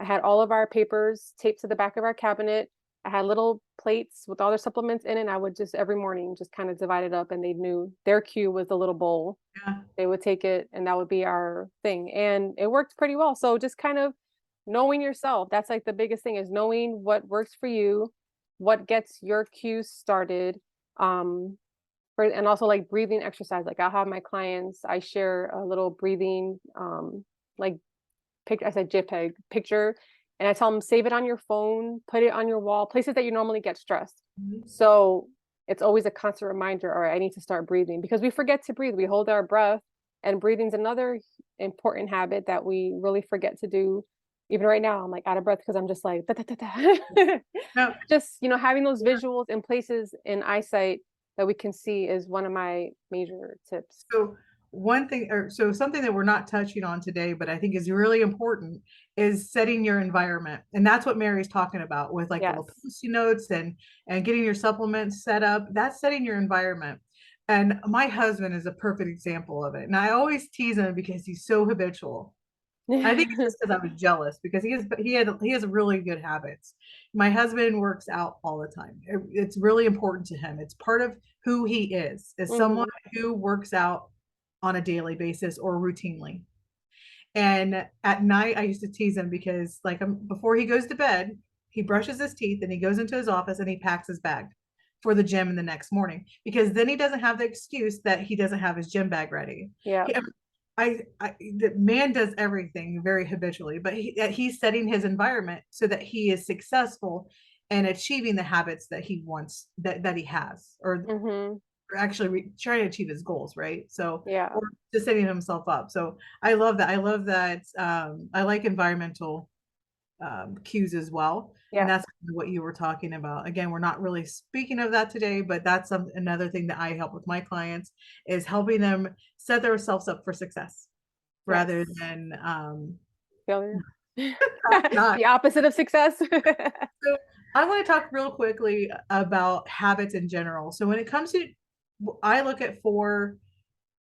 had all of our papers taped to the back of our cabinet. I had little plates with all their supplements in it. And I would just every morning just kind of divide it up and they knew their cue was the little bowl. Yeah. They would take it and that would be our thing. And it worked pretty well. So just kind of knowing yourself, that's like the biggest thing is knowing what works for you, what gets your cues started. Um, and also like breathing exercise. Like I'll have my clients, I share a little breathing, like I said JPEG picture, and I tell them save it on your phone, put it on your wall, places that you normally get stressed. Mhm. So it's always a constant reminder, all right, I need to start breathing because we forget to breathe. We hold our breath, and breathing is another important habit that we really forget to do. Even right now, I'm like out of breath because I'm just like, da, da, da, da. No, Just, having those visuals and places in eyesight that we can see is one of my major tips. so one thing, or so something that we're not touching on today, but I think is really important is setting your environment. And that's what Mary's talking about with like the little Yes. post-it notes and getting your supplements set up. That's setting your environment. And my husband is a perfect example of it. And I always tease him because he's so habitual. I think it's just because I was jealous because he has really good habits. My husband works out all the time. It's really important to him. It's part of who he is someone hmm who works out on a daily basis or routinely. And at night, I used to tease him because, like, before he goes to bed, he brushes his teeth and he goes into his office and he packs his bag for the gym in the next morning because then he doesn't have the excuse that he doesn't have his gym bag ready. Yeah. He, the man does everything very habitually, but he's setting his environment so that he is successful in achieving the habits that he wants that he has, hmm or actually trying to achieve his goals, right? So, Yeah. or just setting himself up. So I love that. I love that. I like environmental cues as well. And Yes. that's what you were talking about. Again, we're not really speaking of that today, but that's another thing that I help with my clients is helping them set themselves up for success rather Yes. than Failure. not. The opposite of success. So I want to talk real quickly about habits in general. So when it comes to, I look at 4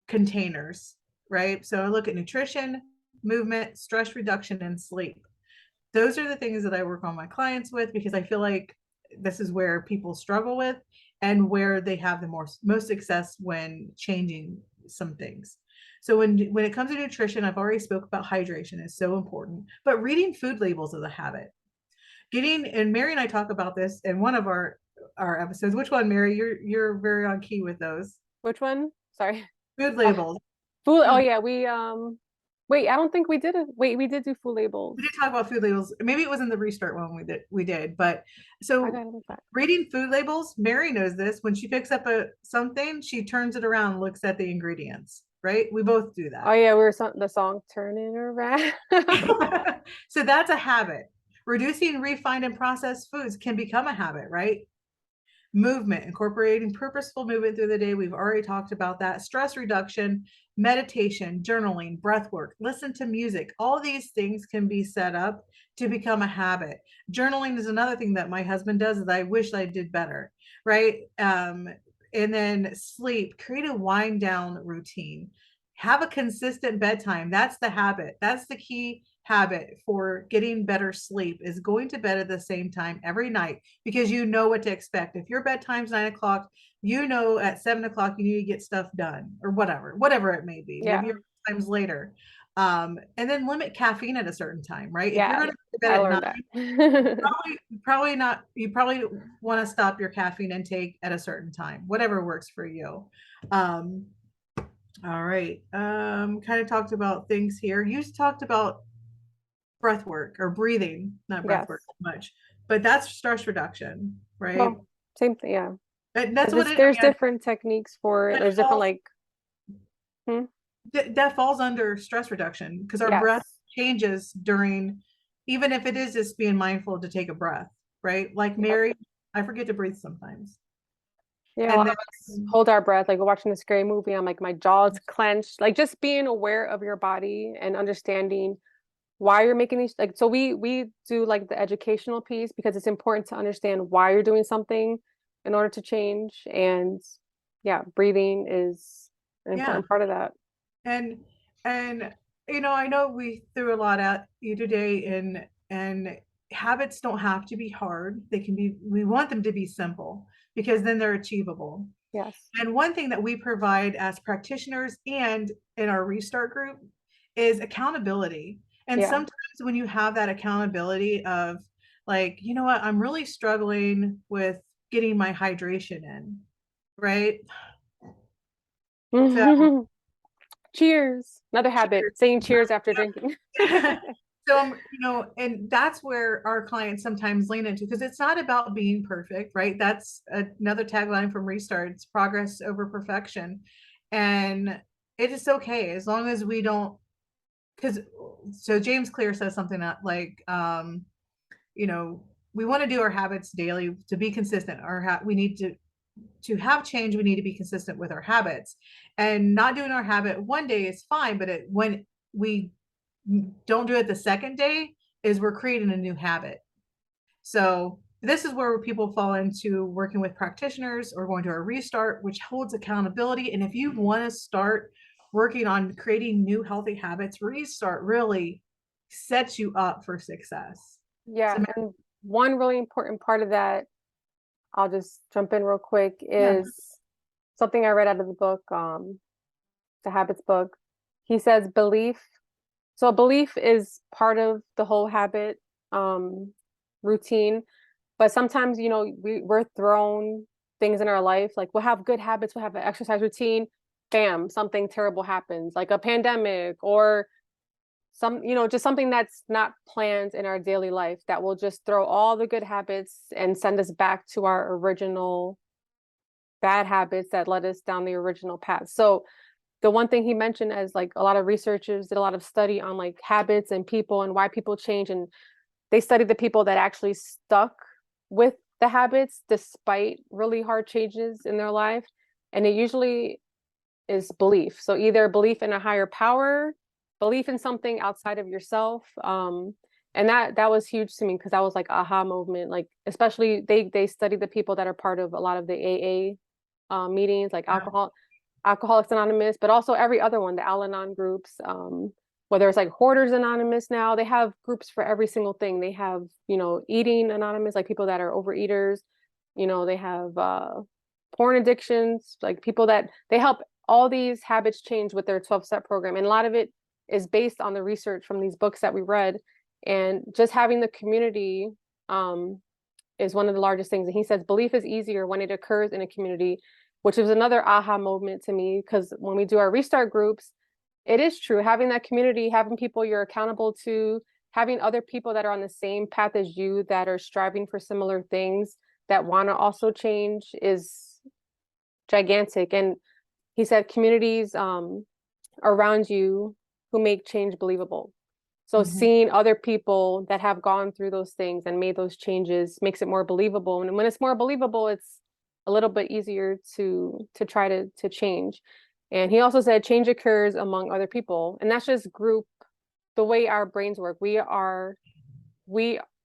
containers, right? So I look at nutrition, movement, stress reduction, and sleep. Those are the things that I work on my clients with because I feel like this is where people struggle with. and where they have the most success when changing some things. So when it comes to nutrition, I've already spoke about hydration is so important, but reading food labels is a habit. And Mary and I talk about this in one of our episodes. Which one, Mary? You're very on key with those. Which one? Sorry. Food Uh, labels. food. Oh Food, yeah, wait, I don't think we did it. Wait, we did do food we labels. did talk about food labels. Maybe it was in the restart one we did. But I so gotta look back. reading food labels, Mary knows this. When she picks up a something, she turns it around and looks at the ingredients, right? We both do Oh that. yeah, the song "Turning Around." So that's a habit. Reducing refined and processed foods can become a habit, right? Movement, incorporating purposeful movement through the day. We've already talked about that. Stress reduction, meditation, journaling, breath work, listen to music. All these things can be set up to become a habit. Journaling is another thing that my husband does that I wish I did better, right? And then sleep, create a wind down routine. Have a consistent bedtime. That's the habit. That's the key habit for getting better sleep is going to bed at the same time every night because you know what to expect. If your bedtime's 9 o'clock, you know at 7 o'clock you need to get stuff done or whatever it may be. Maybe Yeah, your time's later. And then limit caffeine at a certain time, right? If you're yeah, going to go to bed I at learned 9, that. probably not. You probably want to stop your caffeine intake at a certain time, whatever works for you. Um, all right. Kind of talked about things here. You talked about breath work or breathing, not breath Yes. work much, but that's stress reduction, right? Well, same thing. Yeah. And that's But what this, it, there's I mean, different techniques for it. that There's different falls like, hmm? that falls under stress reduction because our breath Yes. changes during, even if it is just being mindful to take a breath, right? Like Yep. Mary, I forget to breathe sometimes. Yeah, a And lot then of us hold our breath. Like we're watching a scary movie. I'm like, my jaw's clenched. Like just being aware of your body and understanding why you're making these. Like, so we do like the educational piece because it's important to understand why you're doing something in order to change. And yeah, breathing is an yeah, important part of that. and and I know we threw a lot at you today, and habits don't have to be hard. They can be, we want them to be simple because then they're achievable. Yes. And one thing that we provide as practitioners and in our restart group is accountability. And Yeah. sometimes when you have that accountability of like, you know what, I'm really struggling with getting my hydration in, right? So Cheers. Another habit, saying cheers after drinking. so and that's where our clients sometimes lean into because it's not about being perfect, right? That's another tagline from Restart. It's progress over perfection. And it is okay as long as we don't, because so James Clear says something that like you know, we want to do our habits daily to be consistent. We need to have change, we need to be consistent with our habits. And not doing our habit one day is fine, but when we don't do it the second day is we're creating a new habit. So this is where people fall into working with practitioners or going to a restart, which holds accountability. And if you want to start working on creating new healthy habits, restart really sets you up for success. Yeah, So and one really important part of that, I'll just jump in real quick, yeah, is something I read out of the book, the Habits book. He says belief. So belief is part of the whole habit um, routine, but sometimes, we're thrown things in our life. Like we'll have good habits, we'll have an exercise routine, bam, something terrible happens, like a pandemic or just something that's not planned in our daily life that will just throw all the good habits and send us back to our original bad habits that led us down the original path. So the one thing he mentioned as like a lot of researchers did a lot of study on like habits and people and why people change, and they studied the people that actually stuck with the habits despite really hard changes in their life, and it usually is belief. So either belief in a higher power, belief in something outside of yourself. And that was huge to me because that was like aha moment. Like especially they study the people that are part of a lot of the AA meetings, like yeah, Alcoholics Anonymous, but also every other one, the Al-Anon groups. Whether it's like Hoarders Anonymous now, they have groups for every single thing. They have, Eating Anonymous, like people that are overeaters. They have porn addictions, like people that they help all these habits change with their 12-step program. And a lot of it is based on the research from these books that we read. And just having the community is one of the largest things. And he says belief is easier when it occurs in a community, which is another aha moment to me, because when we do our restart groups, it is true. Having that community, having people you're accountable to, having other people that are on the same path as you, that are striving for similar things, that want to also change, is gigantic. And he said communities around you who make change believable. So Mhm. seeing other people that have gone through those things and made those changes makes it more believable. And when it's more believable, it's a little bit easier to try to change. And he also said change occurs among other people. And that's just group, the way our brains work. We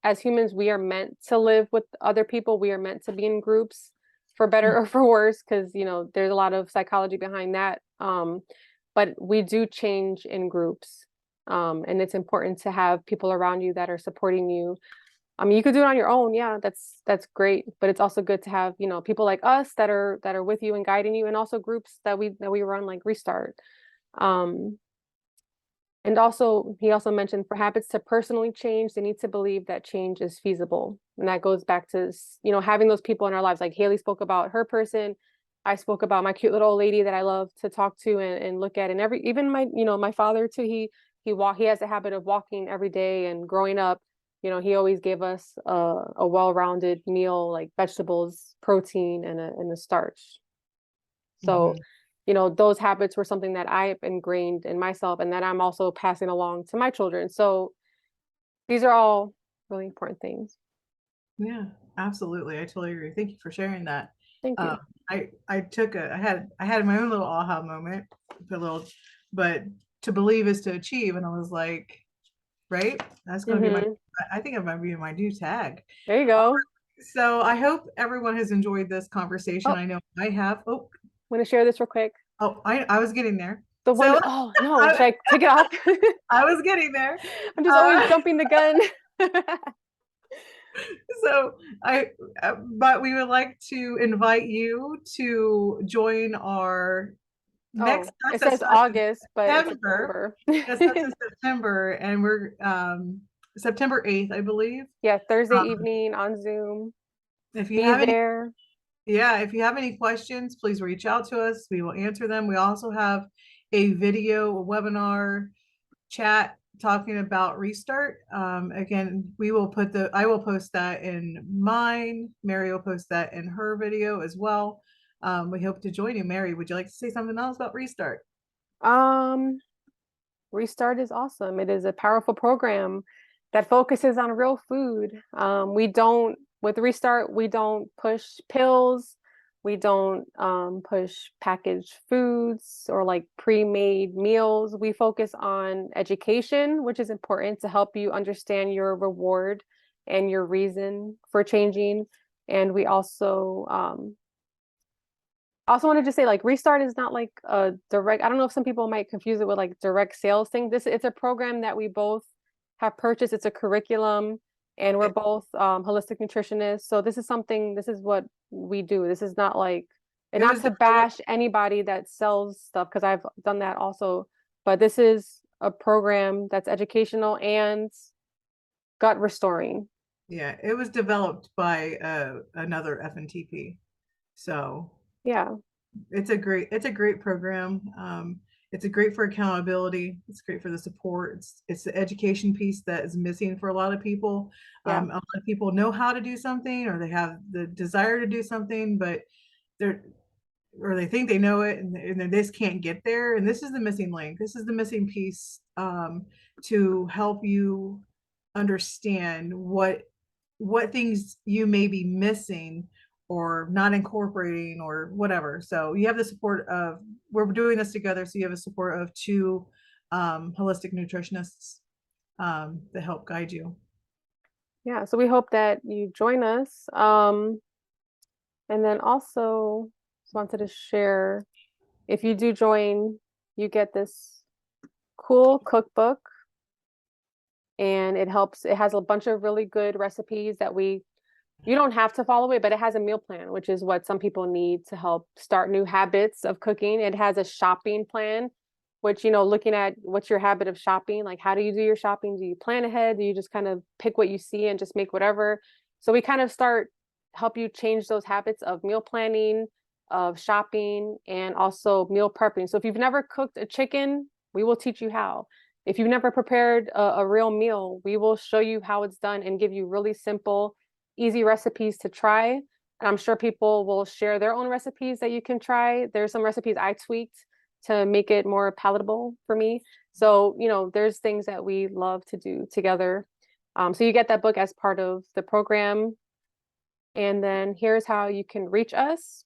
as humans, we are meant to live with other people. We are meant to be in groups, for better or for worse, because there's a lot of psychology behind that. But we do change in groups. And it's important to have people around you that are supporting you. I mean, you could do it on your own. Yeah, that's great. But it's also good to have, people like us that are with you and guiding you, and also groups that we run, like Restart. Um, and also, he also mentioned for habits to personally change, they need to believe that change is feasible. And that goes back to, having those people in our lives. Like Haley spoke about her person. I spoke about my cute little old lady that I love to talk to and look at. And even my father too, he has a habit of walking every day, and growing up, he always gave us a well-rounded meal, like vegetables, protein, and a starch. So, Mhm. those habits were something that I ingrained in myself and that I'm also passing along to my children. So these are all really important things. Yeah, absolutely. I totally agree. Thank you for sharing that. Thank Um, you. I had my own little aha moment, a little, but to believe is to achieve, and I was like, right, that's going to be my. Hmm. I think it might be my new tag. There you go. So I hope everyone has enjoyed this Oh, conversation. I'm I know I have. going to share this real quick. I was getting there. The one, So oh no, should I, I take it off? I was getting there. I'm just always Uh, jumping the gun. so I, but we would like to invite you to join our next. Oh, it says Starts in August, but it's September. September. That starts in September, and we're September 8th, I believe. Yeah, Thursday Um, evening on Zoom. if you Be have any, there. yeah, if you have any questions, please reach out to us. We will answer them. We also have a video, a webinar chat talking about Restart. Again, I will post that in mine. Mary will post that in her video as well. We hope to join you. Mary, would you like to say something else about Restart? Um, Restart is awesome. It is a powerful program that focuses on real food. With Restart, we don't push pills. We don't push packaged foods or like pre-made meals. We focus on education, which is important to help you understand your reward and your reason for changing. And we also wanted to say, like, Restart is not like a direct, I don't know if some people might confuse it with like direct sales thing. It's a program that we both have purchased. It's a curriculum, and we're both holistic nutritionists. So this is what we do. This is not like, and It not was to developed, bash anybody that sells stuff, because I've done that also, but this is a program that's educational and gut restoring. yeah, it was developed by another FNTP. So Yeah, it's a great program. It's a great for accountability. It's great for the support. It's the education piece that is missing for a lot of people. yeah, A lot of people know how to do something, or they have the desire to do something, but they're or they think they know it, and they just can't get there. And this is the missing link. This is the missing piece, to help you understand what things you may be missing or not incorporating or whatever. So you have the support of, we're doing this together. So you have a support of two holistic nutritionists that help guide you. yeah. So we hope that you join us. And then also just wanted to share, if you do join, you get this cool cookbook, and it has a bunch of really good recipes that we You don't have to follow it, but it has a meal plan, which is what some people need to help start new habits of cooking. It has a shopping plan, which, looking at what's your habit of shopping, like how do you do your shopping? Do you plan ahead? Do you just kind of pick what you see and just make whatever? So we kind of start help you change those habits of meal planning, of shopping, and also meal prepping. So if you've never cooked a chicken, we will teach you how. If you've never prepared a real meal, we will show you how it's done and give you really simple, easy recipes to try. And I'm sure people will share their own recipes that you can try. There's some recipes I tweaked to make it more palatable for me. So, there's things that we love to do together. So you get that book as part of the program. And then here's how you can reach us.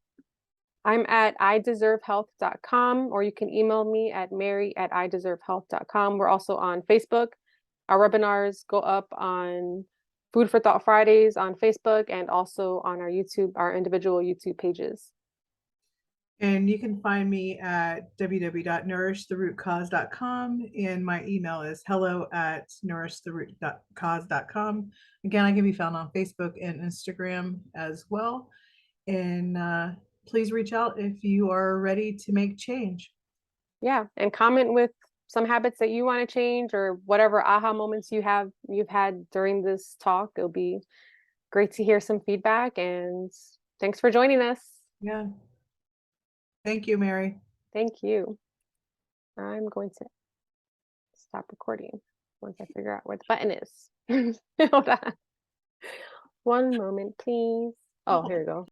I'm at ideservehealth.com, or you can email me at mary@ideservehealth.com. We're also on Facebook. Our webinars go up on Food for Thought Fridays on Facebook and also on our individual YouTube pages. And you can find me at www.nourishtherootcause.com. And my email is hello@nourishtherootcause.com. Again, I can be found on Facebook and Instagram as well. And please reach out if you are ready to make change. Yeah, and comment with some habits that you want to change or whatever aha moments you've had during this talk. It'll be great to hear some feedback, and thanks for joining us. Yeah. Thank you, Mary. Thank you. I'm going to stop recording once I figure out where the button is. Hold on. One moment, please. Oh, here we go.